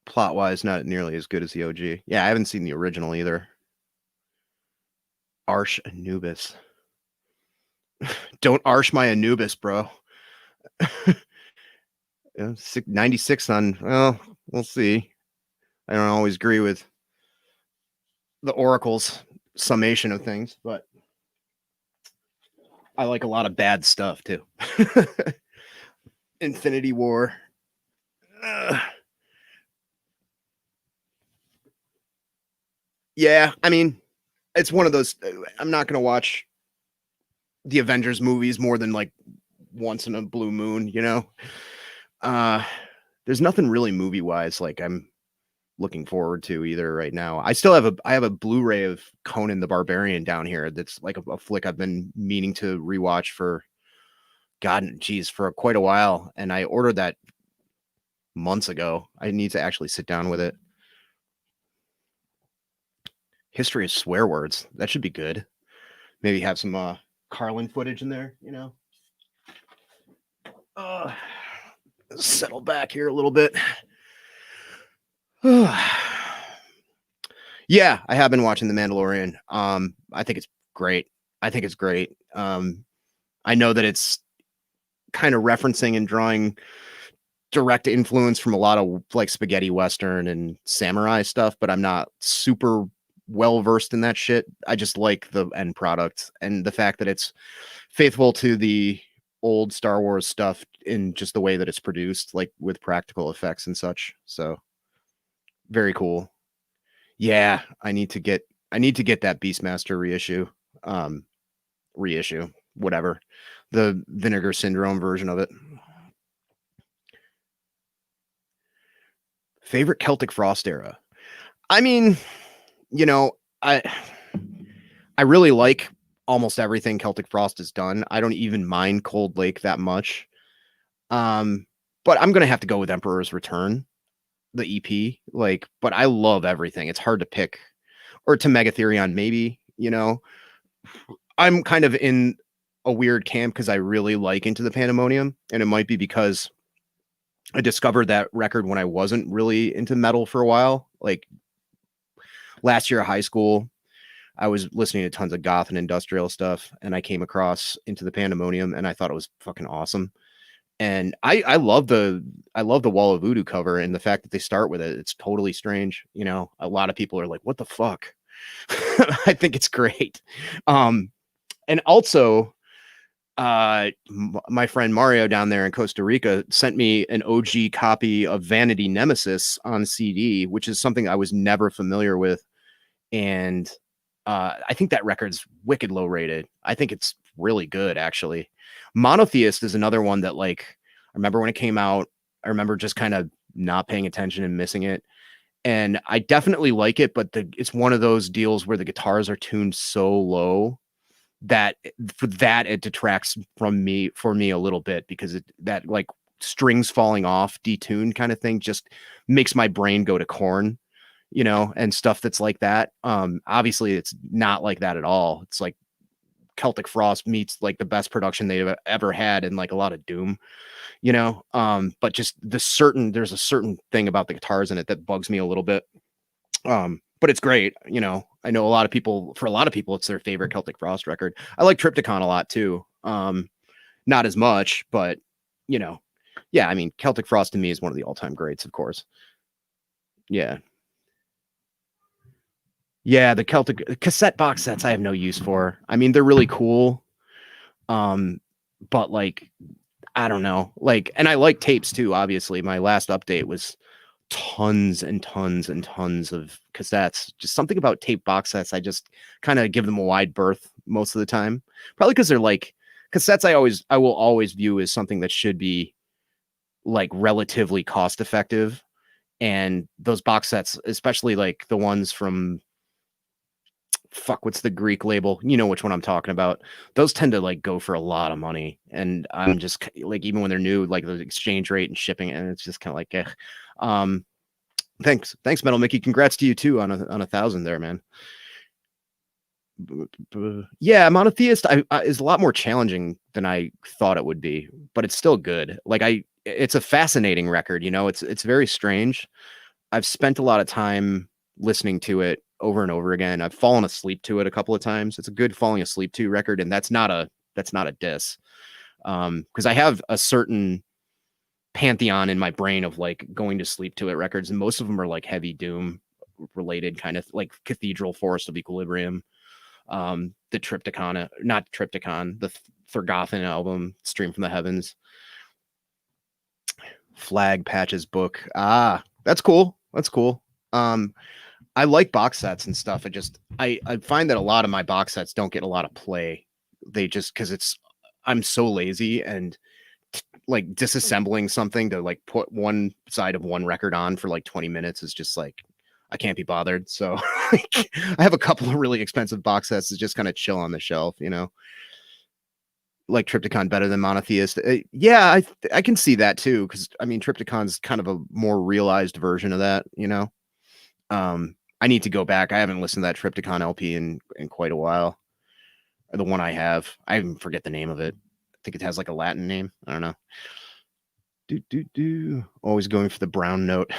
Plot wise, not nearly as good as the OG. Yeah, I haven't seen the original either. Arsh Anubis. Don't arsh my Anubis, bro. 96 on, well, we'll see. I don't always agree with the Oracle's summation of things, but I like a lot of bad stuff too. Infinity War. Yeah, I mean, it's one of those. I'm not going to watch the Avengers movies more than like once in a blue moon, you know. There's nothing really movie wise like I'm looking forward to either right now. I have a Blu-ray of Conan the Barbarian down here. That's like a flick I've been meaning to rewatch for God, geez, for quite a while, and I ordered that months ago. I need to actually sit down with it. History of swear words. That should be good. Maybe have some Carlin footage in there, you know. Settle back here a little bit. Yeah, I have been watching The Mandalorian. I think it's great. I think it's great. I know that it's kind of referencing and drawing direct influence from a lot of like spaghetti western and samurai stuff, but I'm not super well versed in that shit. I just like the end product and the fact that it's faithful to the old Star Wars stuff in just the way that it's produced, like with practical effects and such. So very cool. Yeah, I need to get that Beastmaster reissue. Reissue, whatever. The Vinegar Syndrome version of it. Favorite Celtic Frost era. I mean, you know, I really like almost everything Celtic Frost has done. I don't even mind Cold Lake that much. But I'm gonna have to go with Emperor's Return, the EP. Like, but I love everything. It's hard to pick. Or to Megatherion, maybe, you know. I'm kind of in a weird camp because I really like Into the Pandemonium, and it might be because I discovered that record when I wasn't really into metal for a while. Like last year of high school, I was listening to tons of goth and industrial stuff, and I came across Into the Pandemonium, and I thought it was fucking awesome. And I love the Wall of Voodoo cover and the fact that they start with it. It's totally strange. You know, a lot of people are like, "What the fuck?" I think it's great. And also, my friend Mario down there in Costa Rica sent me an OG copy of Vanity Nemesis on CD, which is something I was never familiar with. And I think that record's wicked low rated. I think it's really good, actually. Monotheist is another one that, like, I remember when it came out, I remember just kind of not paying attention and missing it. And I definitely like it, but it's one of those deals where the guitars are tuned so low that it detracts from me for me a little bit, because that like strings falling off, detuned kind of thing just makes my brain go to Korn, you know, and stuff that's like that. Obviously it's not like that at all. It's like Celtic Frost meets like the best production they've ever had, and like a lot of doom, you know. But just there's a certain thing about the guitars in it that bugs me a little bit. But it's great, you know. I know for a lot of people, it's their favorite Celtic Frost record. I like Triptychon a lot too. Not as much, but you know, yeah, I mean, Celtic Frost to me is one of the all-time greats, of course. Yeah. Yeah, the Celtic cassette box sets I have no use for. I mean, they're really cool. But like, I don't know. Like, and I like tapes too, obviously. My last update was tons and tons and tons of cassettes. Just something about tape box sets, I just kind of give them a wide berth most of the time. Probably because they're like cassettes. I will always view as something that should be like relatively cost effective, and those box sets, especially like the ones from what's the Greek label? You know which one I'm talking about. Those tend to like go for a lot of money, and I'm just like, even when they're new, like the exchange rate and shipping, and it's just kind of like, thanks, Metal Mickey. Congrats to you too on 1,000 there, man. Yeah, Monotheist is a lot more challenging than I thought it would be, but it's still good. Like it's a fascinating record. You know, it's very strange. I've spent a lot of time listening to it over and over again. I've fallen asleep to it a couple of times. It's a good falling asleep to record, and that's not a diss. Because I have a certain pantheon in my brain of like going to sleep to it records, and most of them are like heavy doom related, kind of like Cathedral, Forest of Equilibrium, the Triptychon, not Triptychon, the Thorgothan album, Stream from the Heavens, Flag Patches book. That's cool. I like box sets and stuff. I find that a lot of my box sets don't get a lot of play. They just, because I'm so lazy, and like disassembling something to like put one side of one record on for like 20 minutes is just like, I can't be bothered. So like, I have a couple of really expensive box sets that just kind of chill on the shelf, you know. like Triptychon better than Monotheist. Yeah, I can see that too, because I mean Triptychon's kind of a more realized version of that, you know. I need to go back. I haven't listened to that Triptychon LP in quite a while. Or the one I have. I even forget the name of it. I think it has like a Latin name. I don't know. Always going for the brown note.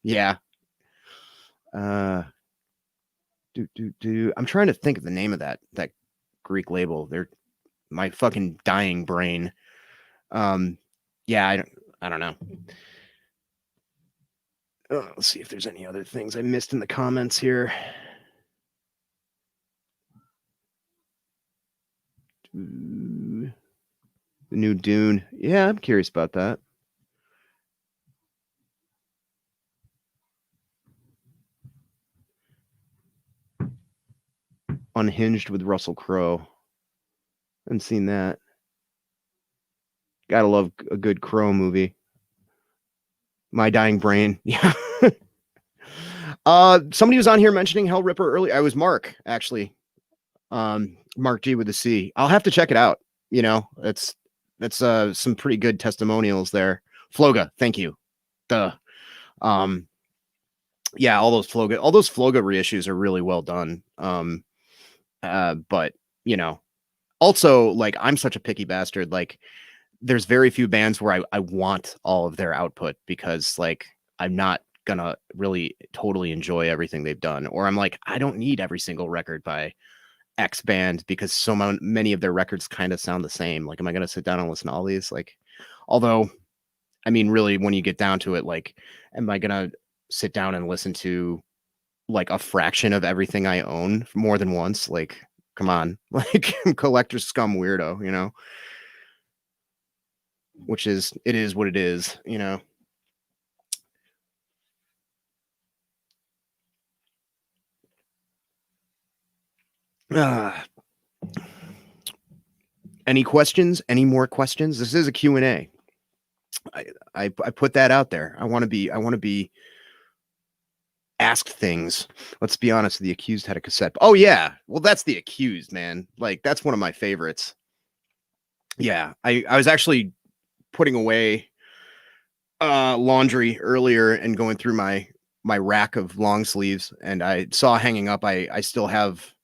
Yeah. I'm trying to think of the name of that Greek label. They're my fucking dying brain. Yeah, I don't know. Let's see if there's any other things I missed in the comments here. The new Dune. Yeah, I'm curious about that. Unhinged with Russell Crowe. Haven't seen that. Gotta love a good Crowe movie. My Dying Brain. Yeah. Somebody was on here mentioning Hell Ripper earlier. I was Mark, actually. Mark G with a C. I'll have to check it out. You know, that's some pretty good testimonials there. Floga, thank you. Yeah, all those Floga reissues are really well done. But you know, also like I'm such a picky bastard. Like there's very few bands where I want all of their output because like I'm not gonna really totally enjoy everything they've done, or I'm like, I don't need every single record by X band because so many of their records kind of sound the same. Like, am I gonna sit down and listen to all these? Like, although, I mean, really, when you get down to it, like, am I gonna sit down and listen to like a fraction of everything I own more than once? Like, come on, like, collector scum weirdo, you know? Which is, it is what it is, you know? Any questions? Any more questions? This is a Q&A. I put that out there. I want to be asked things. Let's be honest. The Accused had a cassette. Oh yeah. Well, that's The Accused, man. Like that's one of my favorites. Yeah. I was actually putting away laundry earlier and going through my rack of long sleeves, and I saw hanging up. I still have.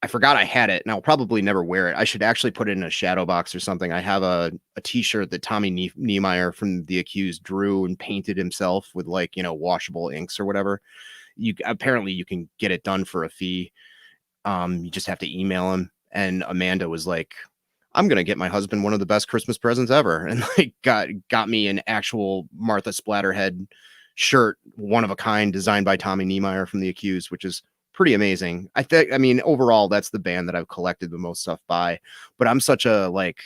I forgot I had it, and I'll probably never wear it. I should actually put it in a shadow box or something. I have a T-shirt that Tommy Niemeyer from The Accused drew and painted himself with like, you know, washable inks or whatever. Apparently you can get it done for a fee. You just have to email him. And Amanda was like, I'm gonna get my husband one of the best Christmas presents ever, and like got me an actual Martha Splatterhead shirt, one of a kind, designed by Tommy Niemeyer from The Accused, which is pretty amazing. I mean, overall, that's the band that I've collected the most stuff by. But I'm such a like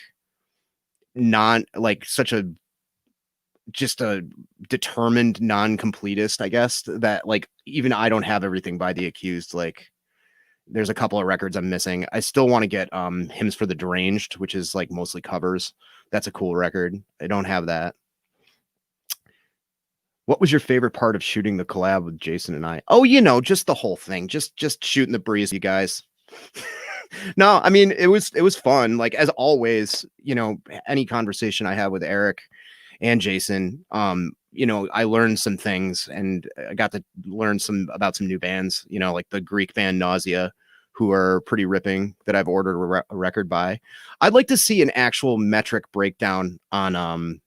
just a determined non-completist, I guess, that like even I don't have everything by The Accused. Like there's a couple of records I'm missing. I still want to get Hymns for the Deranged, which is like mostly covers. That's a cool record. I don't have that. What was your favorite part of shooting the collab with Jason and I? Oh, you know, just the whole thing. Just shooting the breeze, you guys. No, I mean, it was fun. Like as always, you know, any conversation I have with Eric and Jason, you know, I learned some things, and I got to learn about some new bands, you know, like the Greek band Nausea, who are pretty ripping, that I've ordered a record by. I'd like to see an actual metric breakdown on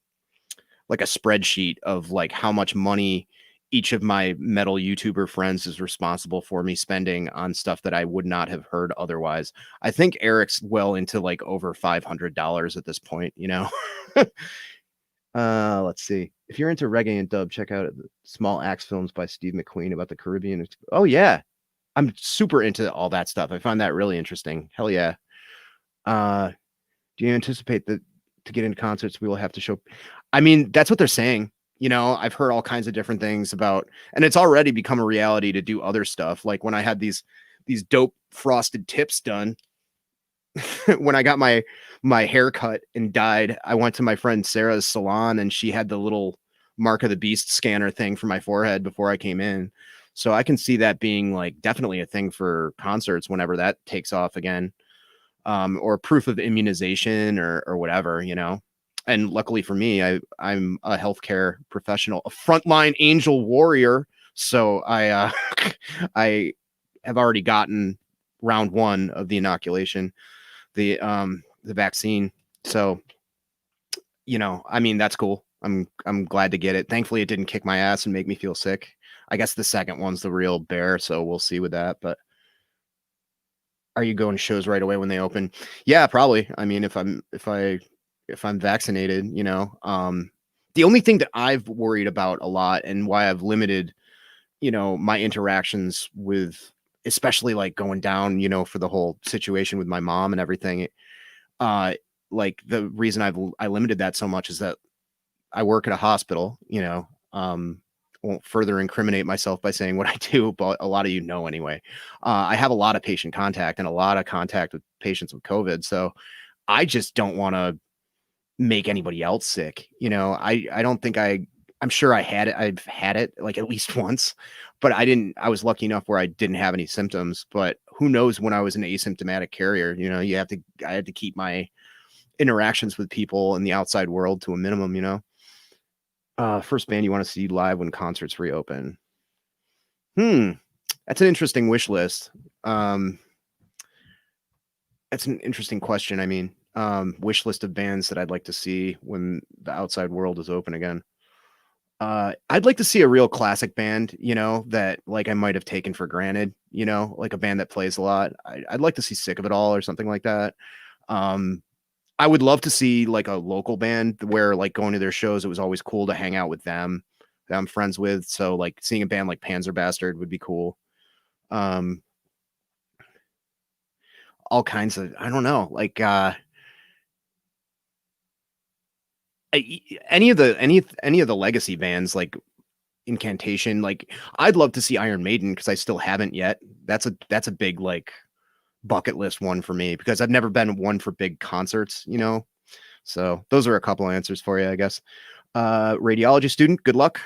like a spreadsheet of like how much money each of my metal YouTuber friends is responsible for me spending on stuff that I would not have heard otherwise. I think Eric's well into like over $500 at this point, you know. Let's see. If you're into reggae and dub, check out Small Axe Films by Steve McQueen about the Caribbean. Oh yeah, I'm super into all that stuff. I find that really interesting. Hell yeah. Do you anticipate that to get into concerts we will have to show? I mean, that's what they're saying. You know, I've heard all kinds of different things about, and it's already become a reality to do other stuff. Like when I had these dope frosted tips done, when I got my haircut and dyed, I went to my friend Sarah's salon, and she had the little Mark of the Beast scanner thing for my forehead before I came in. So I can see that being like definitely a thing for concerts whenever that takes off again. or proof of immunization or whatever, you know. And luckily for me, I'm a healthcare professional, a frontline angel warrior. So I have already gotten round 1 of the inoculation, the vaccine. So, you know, I mean, that's cool. I'm glad to get it. Thankfully, it didn't kick my ass and make me feel sick. I guess the second one's the real bear, so we'll see with that. But are you going to shows right away when they open? Yeah, probably. I mean, if I'm vaccinated, you know. The only thing that I've worried about a lot and why I've limited, you know, my interactions with, especially like going down, you know, for the whole situation with my mom and everything. Uh, like the reason I limited that so much is that I work at a hospital, you know. Won't further incriminate myself by saying what I do, but a lot of you know anyway. I have a lot of patient contact and a lot of contact with patients with COVID. So I just don't want to make anybody else sick. You know, I don't think I'm sure I've had it like at least once, but I was lucky enough where I didn't have any symptoms, but who knows when I was an asymptomatic carrier, you know, I had to keep my interactions with people in the outside world to a minimum, you know. First band you want to see live when concerts reopen. That's an interesting wish list. That's an interesting question. I mean, wish list of bands that I'd like to see when the outside world is open again. I'd like to see a real classic band, you know, that like I might have taken for granted, you know, like a band that plays a lot. I'd like to see Sick of It All or something like that. I would love to see like a local band where like going to their shows, it was always cool to hang out with them that I'm friends with. So like seeing a band like Panzer Bastard would be cool. Um, all kinds of, I don't know, like any of the legacy bands like Incantation, like I'd love to see Iron Maiden because I still haven't yet. That's a big like bucket list one for me because I've never been one for big concerts, you know. So those are a couple answers for you, I guess. Radiology student, good luck.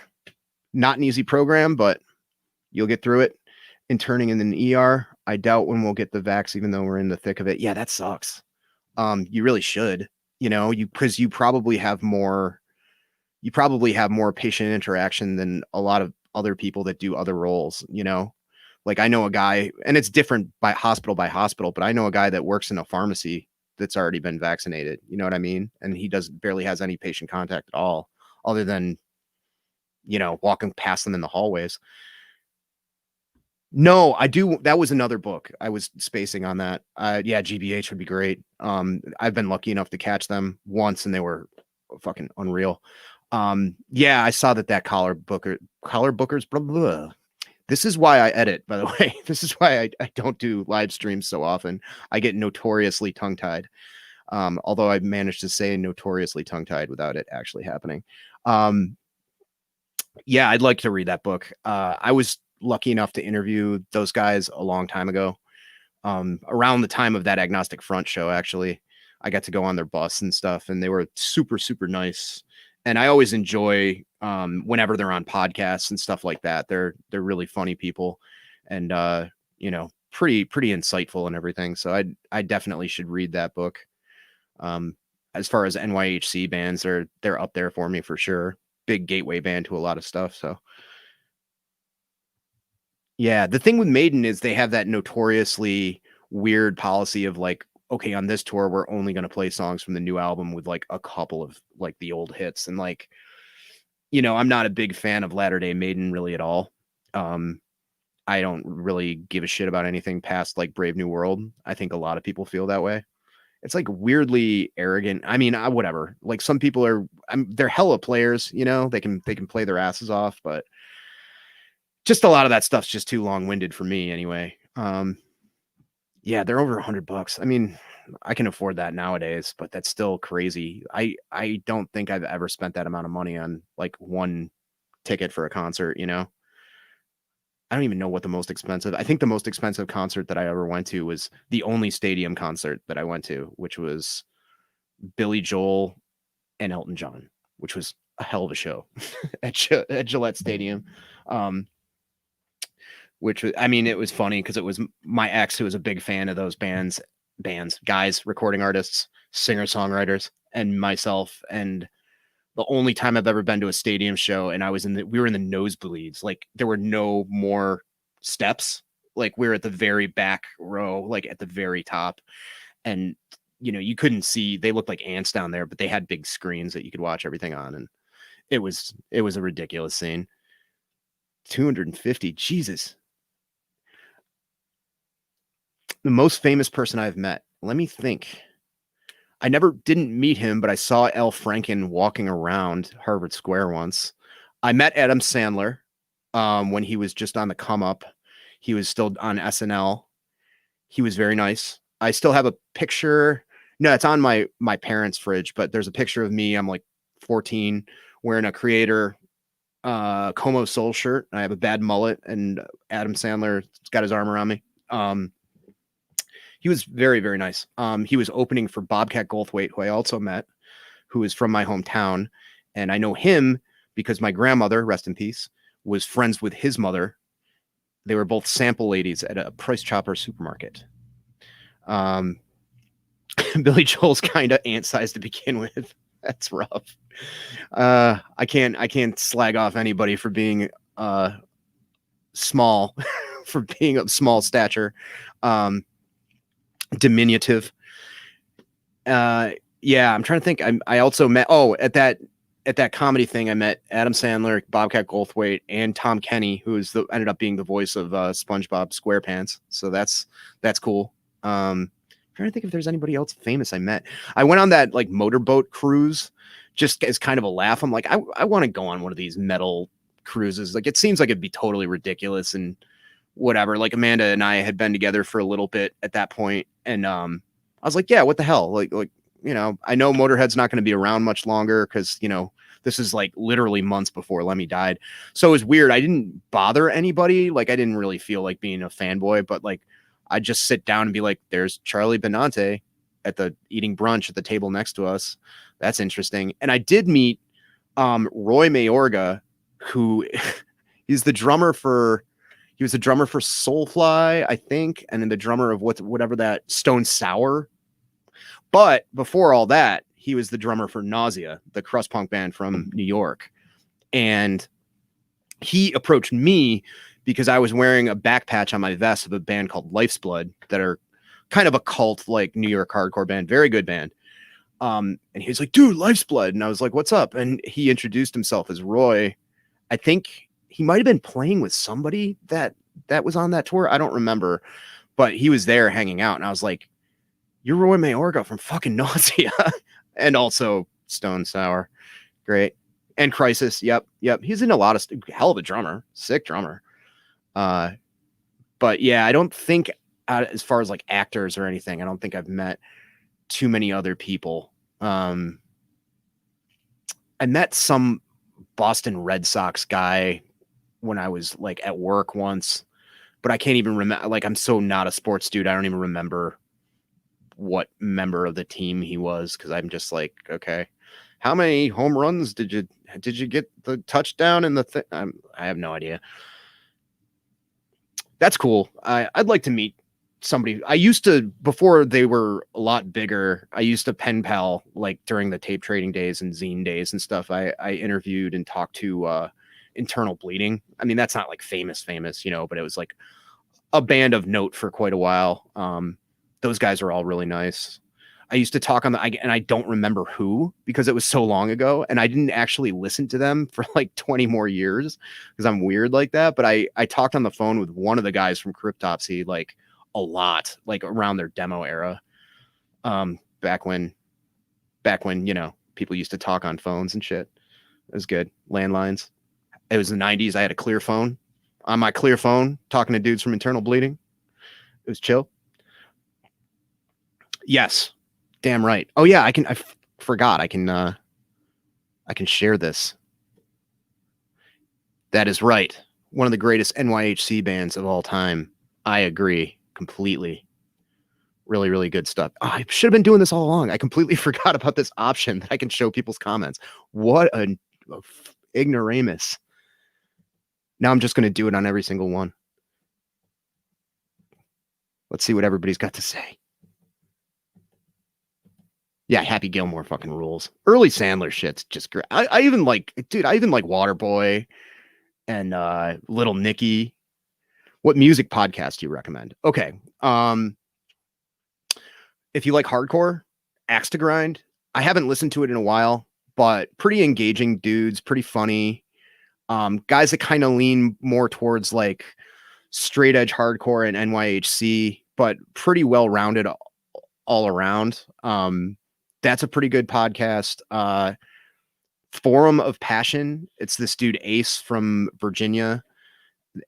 Not an easy program, but you'll get through it. Interning in an ER, I doubt when we'll get the vax, even though we're in the thick of it. Yeah, that sucks. You really should, you know, because you probably have more patient interaction than a lot of other people that do other roles, you know. Like I know a guy, and it's different by hospital, but I know a guy that works in a pharmacy that's already been vaccinated. You know what I mean? And he barely has any patient contact at all, other than, you know, walking past them in the hallways. No, I do. That was another book. I was spacing on that. Yeah, GBH would be great. I've been lucky enough to catch them once, and they were fucking unreal. Yeah, I saw that collar bookers, blah, blah, blah. This is why I edit, by the way. This is why I don't do live streams so often. I get notoriously tongue-tied. Although I've managed to say notoriously tongue-tied without it actually happening. Yeah, I'd like to read that book. I was lucky enough to interview those guys a long time ago. Around the time of that Agnostic Front show, actually, I got to go on their bus and stuff, and they were super, super nice. And I always enjoy whenever they're on podcasts and stuff like that. They're really funny people, and you know, pretty insightful and everything. So I definitely should read that book. As far as NYHC bands, they're up there for me for sure. Big gateway band to a lot of stuff. So yeah, the thing with Maiden is they have that notoriously weird policy of like, okay, on this tour, we're only going to play songs from the new album with like a couple of like the old hits. And like, you know, I'm not a big fan of Latter-day Maiden really at all. I don't really give a shit about anything past like Brave New World. I think a lot of people feel that way. It's like weirdly arrogant. I mean, whatever. Like some people they're hella players, you know, they can play their asses off, but just a lot of that stuff's just too long-winded for me anyway. Yeah, they're over $100. I mean, I can afford that nowadays, but that's still crazy. I don't think I've ever spent that amount of money on like one ticket for a concert, you know. I don't even know what the most expensive. I think the most expensive concert that I ever went to was the only stadium concert that I went to, which was Billy Joel and Elton John, which was a hell of a show at Gillette Stadium. Which I mean, it was funny because it was my ex who was a big fan of those bands bands, guys, recording artists, singer-songwriters, and myself. And the only time I've ever been to a stadium show, and we were in the nosebleeds. Like there were no more steps. Like we were at the very back row, like at the very top. And you couldn't see, they looked like ants down there, but they had big screens that you could watch everything on. And it was a ridiculous scene. 250, Jesus. The most famous person I've met. Let me think. I didn't meet him, but I saw Al Franken walking around Harvard Square once. I met Adam Sandler when he was just on the come up. He was still on SNL. He was very nice. I still have a picture. No, it's on my parents' fridge, but there's a picture of me. I'm like 14 wearing a Creator Como Soul shirt. I have a bad mullet, and Adam Sandler's got his arm around me. He was very, very nice. He was opening for Bobcat Goldthwait, who I also met, who is from my hometown. And I know him because my grandmother, rest in peace, was friends with his mother. They were both sample ladies at a Price Chopper supermarket. Billy Joel's kind of ant-sized to begin with. That's rough. I can't slag off anybody for being small, for being of small stature. Diminutive. Yeah, I'm trying to think. I also met at that comedy thing, I met Adam Sandler, Bobcat Goldthwait, and Tom Kenny, who ended up being the voice of SpongeBob SquarePants. So that's cool. I'm trying to think if there's anybody else famous I met. I went on that like motorboat cruise just as kind of a laugh. I'm like, I want to go on one of these metal cruises. Like it seems like it'd be totally ridiculous and whatever. Like Amanda and I had been together for a little bit at that point, and I was like, yeah, what the hell? Like I know Motorhead's not going to be around much longer because this is like literally months before Lemmy died. So it was weird. I didn't bother anybody. Like I didn't really feel like being a fanboy, but like I'd just sit down and be like, there's Charlie Benante eating brunch at the table next to us. That's interesting. And I did meet Roy Mayorga, who he's the drummer for. He was the drummer for Soulfly, I think, and then the drummer of whatever that Stone Sour. But before all that, he was the drummer for Nausea, the crust punk band from New York. And he approached me because I was wearing a back patch on my vest of a band called Life's Blood that are kind of a cult, like New York hardcore band, very good band. And he was like, dude, Life's Blood. And I was like, what's up? And he introduced himself as Roy. I think he might have been playing with somebody that was on that tour. I don't remember, but he was there hanging out. And I was like, you're Roy Mayorga from fucking Nausea. And also Stone Sour. Great. And Crisis. Yep. He's in a lot of hell of a drummer, sick drummer. But yeah, I don't think as far as like actors or anything, I don't think I've met too many other people. I met some Boston Red Sox guy when I was like at work once, but I can't even remember. Like, I'm so not a sports dude. I don't even remember what member of the team he was. Cause I'm just like, okay, how many home runs did you get the touchdown in the thing? I have no idea. That's cool. I'd like to meet somebody. I used to, before they were a lot bigger, I used to pen pal, like during the tape trading days and zine days and stuff. I interviewed and talked to Internal Bleeding. I mean, that's not like famous, but it was like a band of note for quite a while. Those guys are all really nice. I used to talk and I don't remember who, because it was so long ago and I didn't actually listen to them for like 20 more years because I'm weird like that. But I talked on the phone with one of the guys from Cryptopsy, like a lot, like around their demo era. Back when, people used to talk on phones and shit. It was good. Landlines. It was the 90s. I had a clear phone. On my clear phone, talking to dudes from Internal Bleeding. It was chill. Yes. Damn right. Oh yeah, I forgot. I can share this. That is right. One of the greatest NYHC bands of all time. I agree completely. Really, really good stuff. Oh, I should have been doing this all along. I completely forgot about this option that I can show people's comments. What an ignoramus. Now I'm just going to do it on every single one. Let's see what everybody's got to say. Yeah, Happy Gilmore fucking rules. Early Sandler shit's just great. I even like, dude, I even like Waterboy and Little Nicky. What music podcast do you recommend? Okay. If you like hardcore, Axe to Grind. I haven't listened to it in a while, but pretty engaging dudes, pretty funny. Guys that kind of lean more towards like straight edge hardcore and NYHC, but pretty well rounded all around. That's a pretty good podcast. Forum of Passion. It's this dude Ace from Virginia,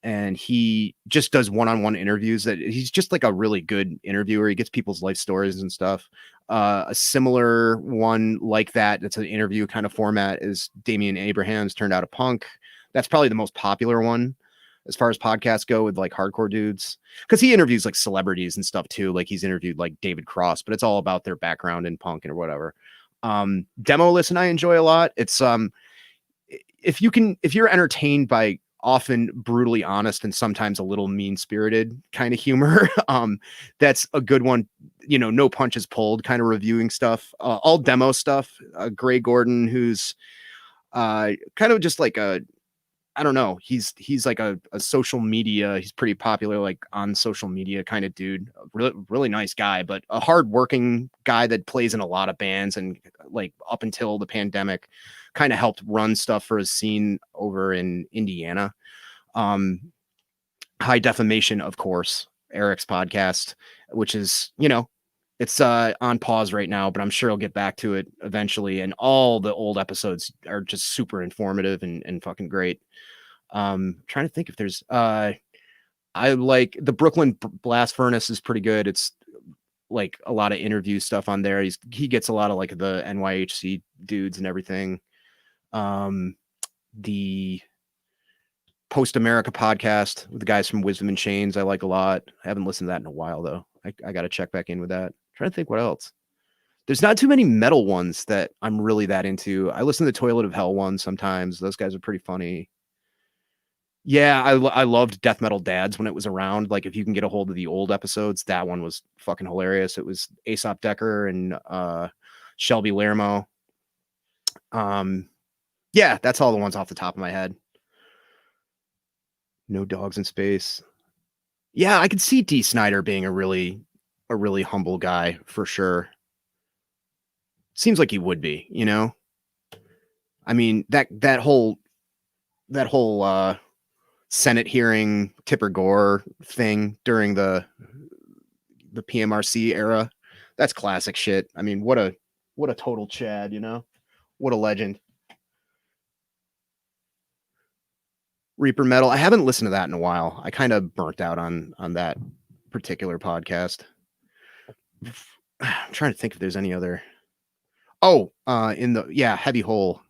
and he just does one-on-one interviews. That he's just like a really good interviewer. He gets people's life stories and stuff. A similar one like that, that's an interview kind of format, is Damian Abraham's Turned Out a Punk. That's probably the most popular one as far as podcasts go with like hardcore dudes, because he interviews like celebrities and stuff too. Like he's interviewed like David Cross, but it's all about their background in punk and whatever. Demo Listen I enjoy a lot. It's if you're entertained by often brutally honest and sometimes a little mean-spirited kind of humor, that's a good one. You know, no punches pulled kind of reviewing stuff, all demo stuff. Gray Gordon, who's kind of just like a, I don't know, he's like a social media, he's pretty popular like on social media kind of dude. Really nice guy, but a hardworking guy that plays in a lot of bands, and like up until the pandemic kind of helped run stuff for his scene over in Indiana. High Defamation, of course, Eric's podcast, which is, you know, it's on pause right now, but I'm sure I'll get back to it eventually. And all the old episodes are just super informative and fucking great. Trying to think if there's I like the Brooklyn Blast Furnace is pretty good. It's like a lot of interview stuff on there. He gets a lot of like the NYHC dudes and everything. The Post America podcast with the guys from Wisdom and Chains, I like a lot. I haven't listened to that in a while though. I got to check back in with that. Trying to think what else. There's not too many metal ones that I'm really that into. I listen to the Toilet of Hell one sometimes. Those guys are pretty funny. Yeah, I loved Death Metal Dads when it was around. Like, if you can get a hold of the old episodes, that one was fucking hilarious. It was Aesop Decker and Shelby Lermo. Yeah, that's all the ones off the top of my head. No Dogs in Space. Yeah, I could see D. Snyder being a really humble guy for sure. Seems like he would be, you know? I mean, that whole Senate hearing Tipper Gore thing during the PMRC era, that's classic shit. I mean, what a total Chad, you know? What a legend. Reaper Metal. I haven't listened to that in a while. I kind of burnt out on that particular podcast. I'm trying to think if there's any other. Oh, Heavy Hole.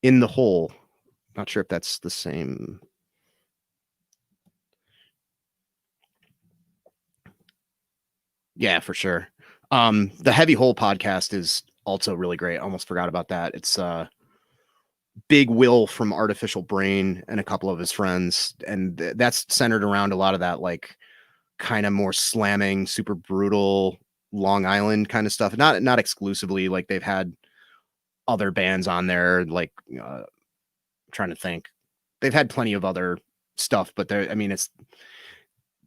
In the Hole. Not sure if that's the same. Yeah, for sure. The Heavy Hole podcast is also really great. I almost forgot about that. It's Big Will from Artificial Brain and a couple of his friends, and that's centered around a lot of that like kind of more slamming, super brutal Long Island kind of stuff. Not exclusively, like they've had other bands on there, like trying to think. They've had plenty of other stuff, but it's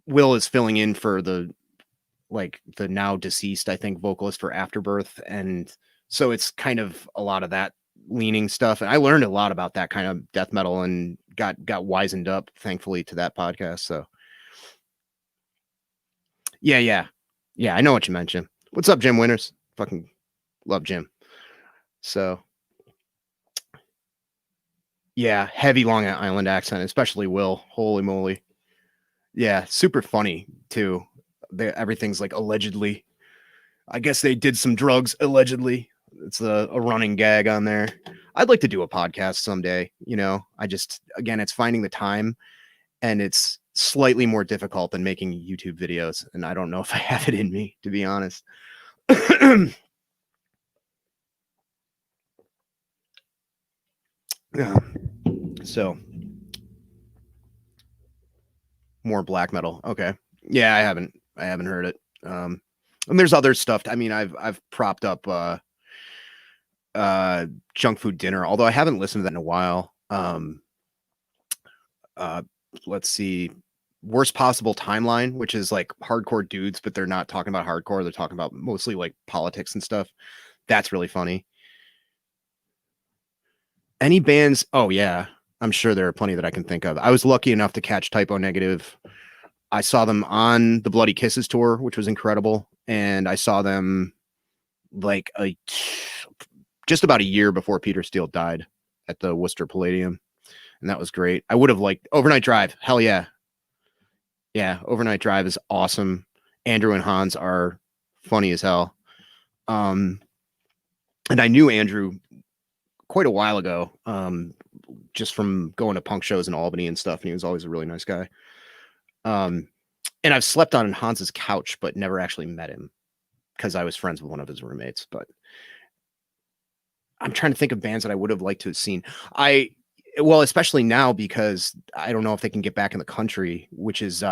Will is filling in for the now deceased, I think, vocalist for Afterbirth, and so it's kind of a lot of that leaning stuff. And I learned a lot about that kind of death metal and got wizened up, thankfully, to that podcast. So yeah, I know what you mentioned. What's up, Jim Winters? Fucking love Jim. So yeah, heavy Long Island accent, especially Will. Holy moly. Yeah, super funny too. Everything's like allegedly. I guess they did some drugs allegedly. It's a running gag on there. I'd like to do a podcast someday. You know, again, it's finding the time, and it's slightly more difficult than making YouTube videos. And I don't know if I have it in me, to be honest. Yeah. So more black metal. Okay. Yeah, I haven't heard it. And there's other stuff. I mean, I've propped up Junk Food Dinner, although I haven't listened to that in a while. Uh, let's see, Worst Possible Timeline, which is like hardcore dudes, but they're not talking about hardcore. They're talking about mostly like politics and stuff. That's really funny. Any bands? Oh yeah, I'm sure there are plenty that I can think of. I was lucky enough to catch Typo Negative. I saw them on the Bloody Kisses tour, which was incredible, and I saw them like just about a year before Peter Steele died at the Worcester Palladium, and that was great. I would have liked Overnight Drive. Hell yeah, yeah. Overnight Drive is awesome. Andrew and Hans are funny as hell. And I knew Andrew quite a while ago, just from going to punk shows in Albany and stuff. And he was always a really nice guy. And I've slept on Hans's couch, but never actually met him because I was friends with one of his roommates. But I'm trying to think of bands that I would have liked to have seen. Well, especially now because I don't know if they can get back in the country, which is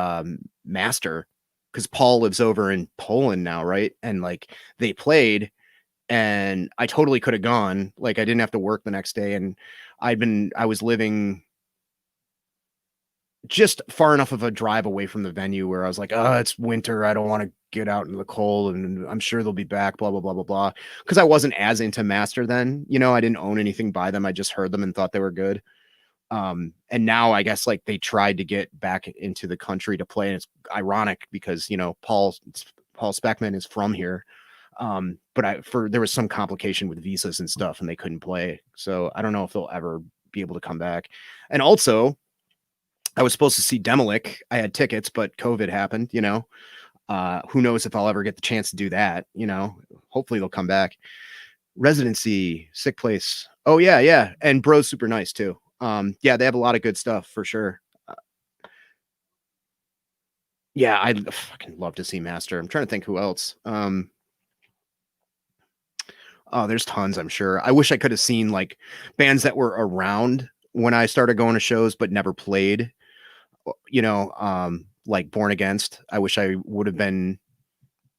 Master, because Paul lives over in Poland now, right? And like they played, and I totally could have gone. Like I didn't have to work the next day, and I was living just far enough of a drive away from the venue where I was like, oh, it's winter. I don't want to get out into the cold, and I'm sure they'll be back, blah, blah, blah, blah, blah. Because I wasn't as into Master then. You know, I didn't own anything by them. I just heard them and thought they were good. And now I guess like they tried to get back into the country to play. And it's ironic because, you know, Paul Speckman is from here. But there was some complication with visas and stuff and they couldn't play. So I don't know if they'll ever be able to come back. And also, I was supposed to see Demolic. I had tickets, but COVID happened, you know. Who knows if I'll ever get the chance to do that, you know. Hopefully they'll come back. Residency, Sick Place. Oh yeah, yeah. And Bro's super nice too. Yeah, they have a lot of good stuff for sure. Yeah, I'd fucking love to see Master. I'm trying to think who else. Oh, there's tons, I'm sure. I wish I could have seen like bands that were around when I started going to shows but never played. You know, like Born Against. I wish I would have been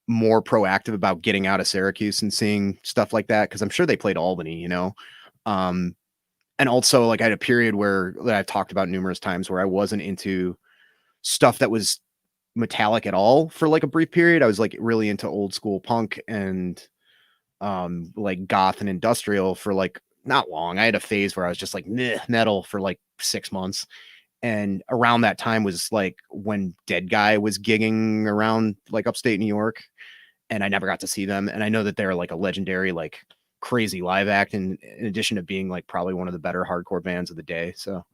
more proactive about getting out of Syracuse and seeing stuff like that because I'm sure they played Albany, you know. And also like I had a period that I've talked about numerous times where I wasn't into stuff that was metallic at all for like a brief period. I was like really into old school punk and like goth and industrial for like not long. I had a phase where I was just like metal for like 6 months. And around that time was like when Dead Guy was gigging around like upstate New York, and I never got to see them. And I know that they're like a legendary, like crazy live act, in addition to being like probably one of the better hardcore bands of the day. So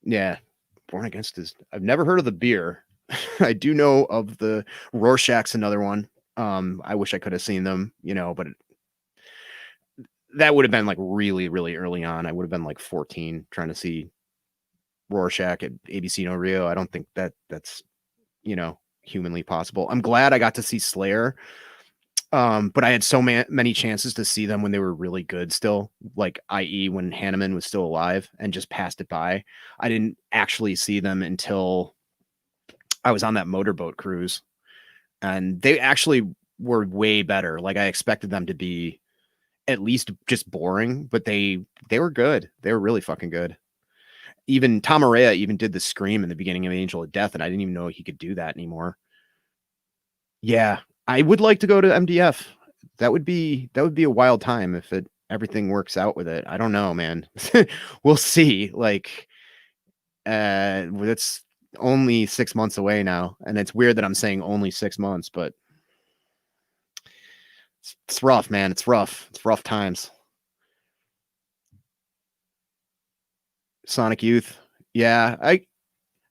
yeah, Born Against I've never heard of the beer. I do know of the Rorschach's another one. I wish I could have seen them, you know, but that would have been like really, really early on. I would have been like 14 trying to see Rorschach at ABC No Rio. I don't think that's, you know, humanly possible. I'm glad I got to see Slayer. But I had so many chances to see them when they were really good still, like i.e. when Hanneman was still alive, and just passed it by. I didn't actually see them until I was on that motorboat cruise, and they actually were way better. Like I expected them to be at least just boring, but they were good. They were really fucking good. Even Tom Araya even did the scream in the beginning of Angel of Death, and I didn't even know he could do that anymore. Yeah, I would like to go to MDF. That would be a wild time if everything works out with it. I don't know, man. We'll see. Like, it's only 6 months away now, and it's weird that I'm saying only 6 months, but it's rough, man. It's rough. It's rough times. Sonic Youth. Yeah,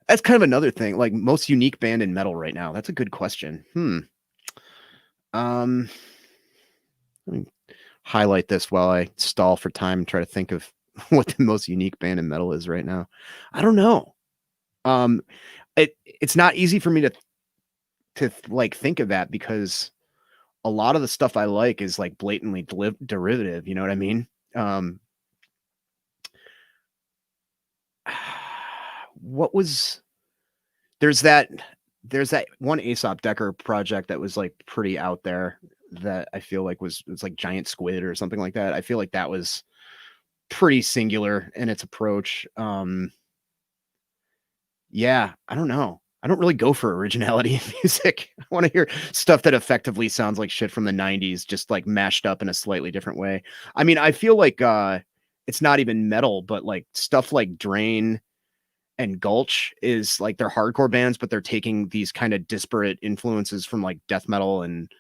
that's kind of another thing. Like most unique band in metal right now. That's a good question. Let me highlight this while I stall for time and try to think of what the most unique band in metal is right now. I don't know. It's not easy for me to like think of that because a lot of the stuff I like is like blatantly derivative. You know what I mean? What was there's that there's that one Aesop Decker project that was like pretty out there that I feel like was like Giant Squid or something like that. I feel like that was pretty singular in its approach. Yeah, I don't know. I don't really go for originality in music. I want to hear stuff that effectively sounds like shit from the 90s, just like mashed up in a slightly different way. I mean, I feel like it's not even metal, but like stuff like Drain and Gulch is like they're hardcore bands, but they're taking these kind of disparate influences from like death metal and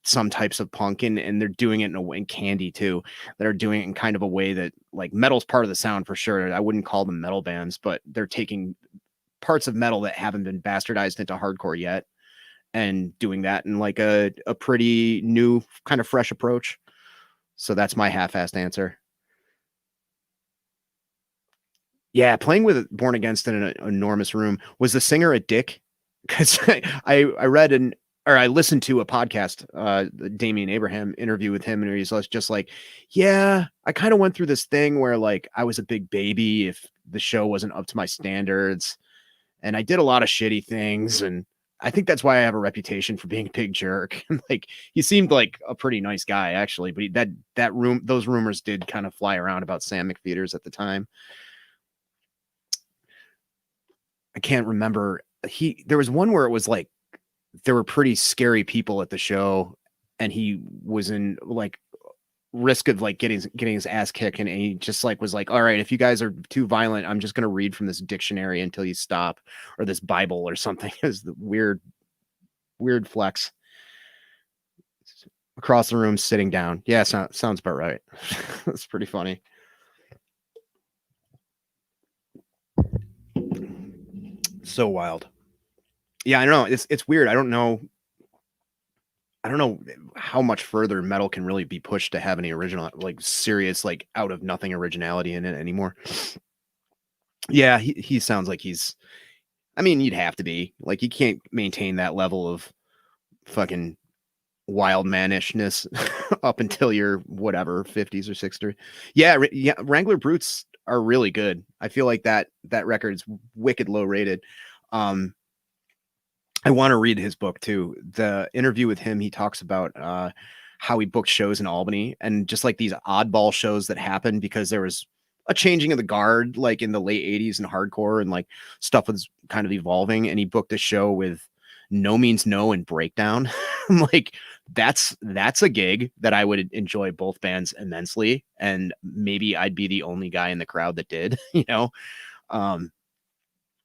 some types of punk, and they're doing it in a way, and Candy too, that are doing it in kind of a way that like metal's part of the sound for sure. I wouldn't call them metal bands, but they're taking parts of metal that haven't been bastardized into hardcore yet and doing that in like a pretty new kind of fresh approach. So that's my half-assed answer. Yeah, playing with Born Against in an enormous room. Was the singer a dick? Because I read I listened to a podcast, the Damian Abraham interview with him, and he's just like, yeah, I kind of went through this thing where like I was a big baby if the show wasn't up to my standards, and I did a lot of shitty things, and I think that's why I have a reputation for being a big jerk. Like he seemed like a pretty nice guy actually, but those rumors did kind of fly around about Sam McPheeters at the time. I can't remember. There was one where it was like there were pretty scary people at the show, and he was in like risk of like getting his ass kicked, and he just like was like, all right, if you guys are too violent, I'm just gonna read from this dictionary until you stop, or this Bible or something. Is the weird flex. Across the room, sitting down. Yeah, sounds about right. That's pretty funny. So wild. Yeah, I don't know. It's weird. I don't know how much further metal can really be pushed to have any original, like serious, like out of nothing originality in it anymore. Yeah, he sounds like he's, I mean, you'd have to be like, you can't maintain that level of fucking wild manishness up until you're whatever 50s or 60s. Yeah, Wrangler Brutes are really good. I feel like that record's wicked low rated. I want to read his book too. The interview with him, he talks about how he booked shows in Albany and just like these oddball shows that happened because there was a changing of the guard, like in the late 80s and hardcore, and like stuff was kind of evolving. And he booked a show with No Means No and Breakdown. Like that's a gig that I would enjoy both bands immensely. And maybe I'd be the only guy in the crowd that did, you know?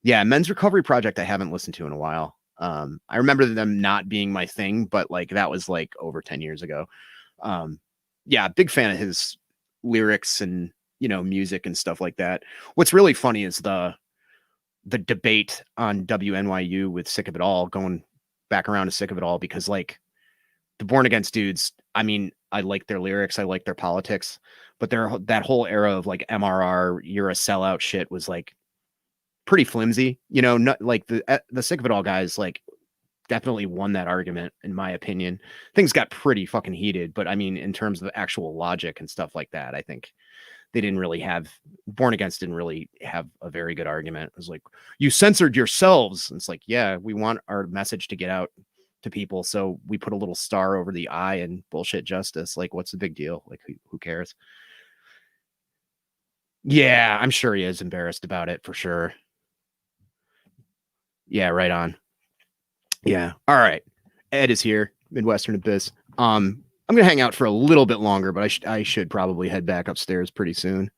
Yeah, Men's Recovery Project I haven't listened to in a while. I remember them not being my thing, but like that was like over 10 years ago. Yeah, big fan of his lyrics and, you know, music and stuff like that. What's really funny is the debate on WNYU with Sick of It All, going back around to Sick of It All, because like the Born Against dudes, I mean, I like their lyrics, I like their politics, but that whole era of like MRR, you're a sellout shit was like pretty flimsy, you know. Not like the Sick of It All guys like definitely won that argument in my opinion. Things got pretty fucking heated, but I mean in terms of actual logic and stuff like that, I think they didn't really have, Born Against didn't really have a very good argument. It was like, you censored yourselves. And it's like, yeah, we want our message to get out to people, so we put a little star over the I and bullshit justice. Like, what's the big deal? Like, who cares? Yeah, I'm sure he is embarrassed about it for sure. Yeah, right on. Yeah. All right. Ed is here, Midwestern Abyss. I'm gonna hang out for a little bit longer, but I should probably head back upstairs pretty soon.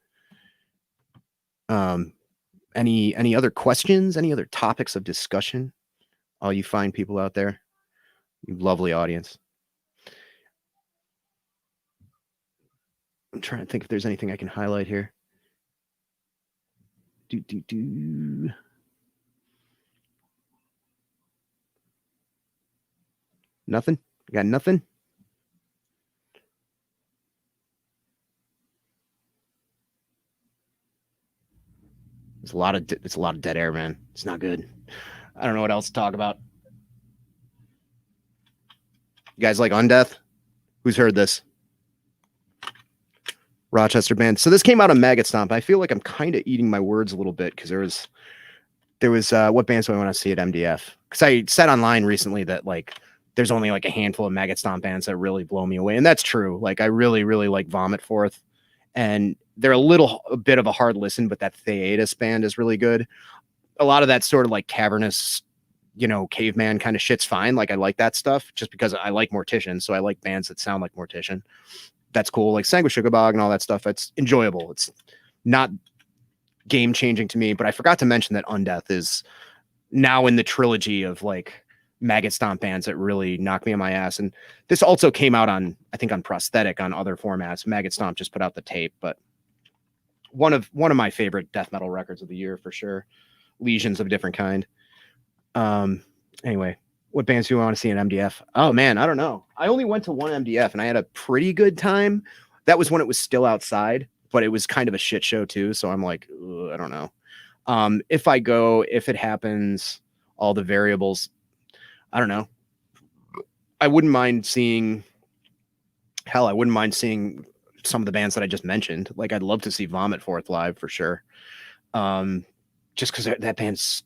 Any other questions? Any other topics of discussion? All you fine people out there, you lovely audience. I'm trying to think if there's anything I can highlight here. Nothing. Got nothing. It's a lot of dead air, man. It's not good. I don't know what else to talk about. You guys like Undeath? Who's heard this? Rochester band. So this came out of Maggot Stomp. I feel like I'm kind of eating my words a little bit because there was There was what bands do I want to see at MDF? Because I said online recently that like there's only like a handful of Maggot Stomp bands that really blow me away, and that's true. Like I really, really like Vomit Forth, and they're a bit of a hard listen, but that Theatus band is really good. A lot of that sort of like cavernous, you know, caveman kind of shit's fine. Like I like that stuff just because I like Mortician, so I like bands that sound like Mortician. That's cool. Like Sanguisugabog and all that stuff. It's enjoyable. It's not game changing to me, but I forgot to mention that Undeath is now in the trilogy of like Maggot Stomp bands that really knock me on my ass. And this also came out on, I think, on prosthetic on other formats. Maggot Stomp just put out the tape, but one of my favorite death metal records of the year for sure. Lesions of a different kind. Anyway, what bands do you want to see in MDF? Oh man, I don't know. I only went to one MDF and I had a pretty good time. That was when it was still outside, but it was kind of a shit show too. So I'm like, I don't know. If I go, if it happens, all the variables, I don't know. I wouldn't mind seeing, hell, I wouldn't mind seeing some of the bands that I just mentioned. Like I'd love to see Vomit Forth live for sure. Just because that band's,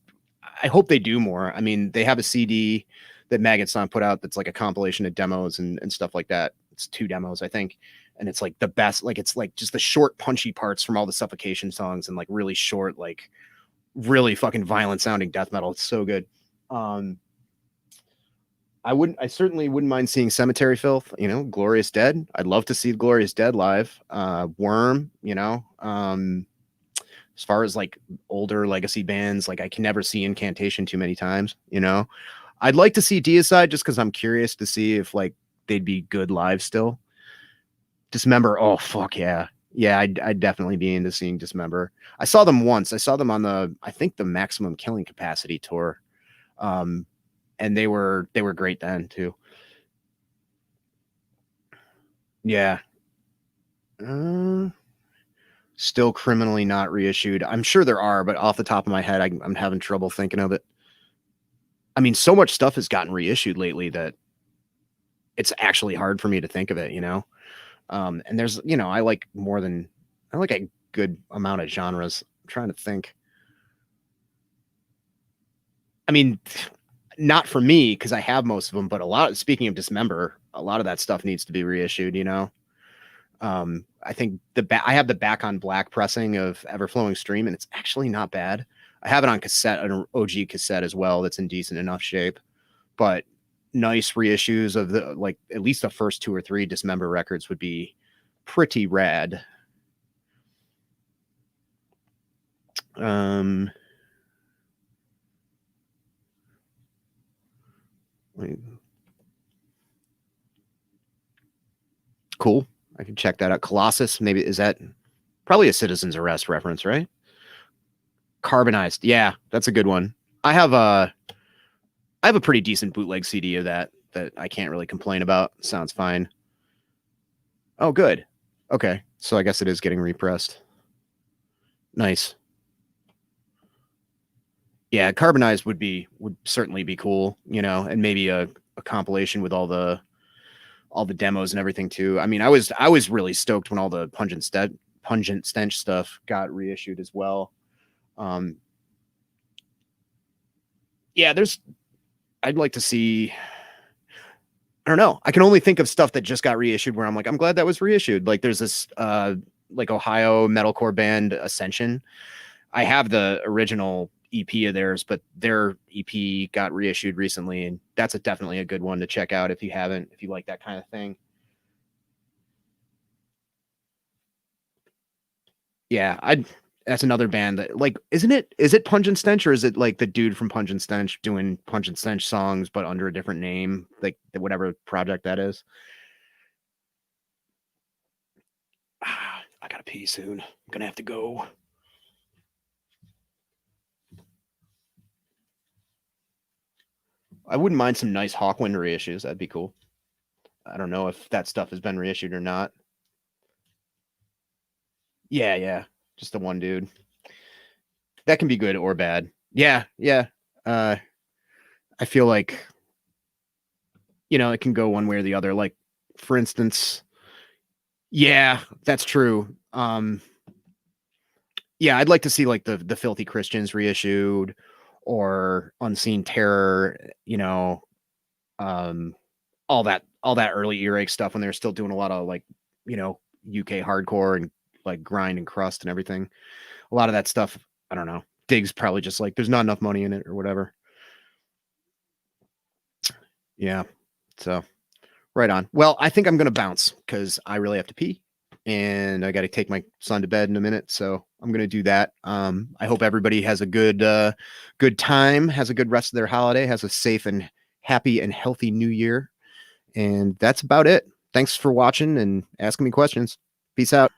I hope they do more. I mean, they have a CD that Maggot Stomp put out that's like a compilation of demos and stuff like that. It's 2 demos, I think. And it's like the best, like it's like just the short punchy parts from all the Suffocation songs and like really short, like really fucking violent sounding death metal. It's so good. I certainly wouldn't mind seeing Cemetery Filth, you know, Glorious Dead. I'd love to see Glorious Dead live. Worm, you know, as far as like older legacy bands, like I can never see Incantation too many times, you know. I'd like to see Deicide just because I'm curious to see if like they'd be good live still. Dismember, oh fuck yeah. Yeah, I'd definitely be into seeing Dismember. I saw them once. I saw them on I think the Maximum Killing Capacity tour. And they were great then too. Yeah. Still criminally not reissued. I'm sure there are, but off the top of my head, I'm having trouble thinking of it. I mean, so much stuff has gotten reissued lately that it's actually hard for me to think of it, you know? And there's, you know, I like a good amount of genres. I'm trying to think. I mean, not for me, because I have most of them, but speaking of Dismember, a lot of that stuff needs to be reissued, you know? I think I have the Back on Black pressing of Everflowing Stream, and it's actually not bad. I have it on cassette, an OG cassette as well. That's in decent enough shape, but nice reissues of the, like at least the first 2 or 3 Dismember records would be pretty rad. Cool. I can check that out. Colossus, maybe, is that probably a Citizen's Arrest reference, right? Carbonized. Yeah, that's a good one. I have a pretty decent bootleg CD of that I can't really complain about. Sounds fine. Oh, good. Okay. So I guess it is getting repressed. Nice. Yeah, Carbonized would certainly be cool, you know, and maybe a compilation with all the demos and everything too. I mean, I was really stoked when all the Pungent Stench stuff got reissued as well. Yeah, I'd like to see, I don't know. I can only think of stuff that just got reissued where I'm like, I'm glad that was reissued. Like there's this like Ohio metalcore band Ascension. I have the original EP of theirs, but their EP got reissued recently, and that's definitely a good one to check out if you haven't, if you like that kind of thing. Yeah, that's another band that, like, is it Pungent Stench, or is it like the dude from Pungent Stench doing Pungent Stench songs but under a different name, like whatever project that is? I gotta pee soon. I'm gonna have to go. I wouldn't mind some nice Hawkwind reissues. That'd be cool. I don't know if that stuff has been reissued or not. Yeah. Just the one dude. That can be good or bad. Yeah. I feel like, you know, it can go one way or the other. Like, for instance, yeah, that's true. Yeah, I'd like to see like the Filthy Christians reissued, or Unseen Terror, you know, all that early earache stuff when they're still doing a lot of like, you know, UK hardcore and like grind and crust and everything. A lot of that stuff, I don't know. Dig's probably just like there's not enough money in it or whatever. Yeah. So right on. Well, I think I'm gonna bounce because I really have to pee and I got to take my son to bed in a minute. So I'm gonna do that. I hope everybody has a good time, has a good rest of their holiday, has a safe and happy and healthy new year. And that's about it. Thanks for watching and asking me questions. Peace out.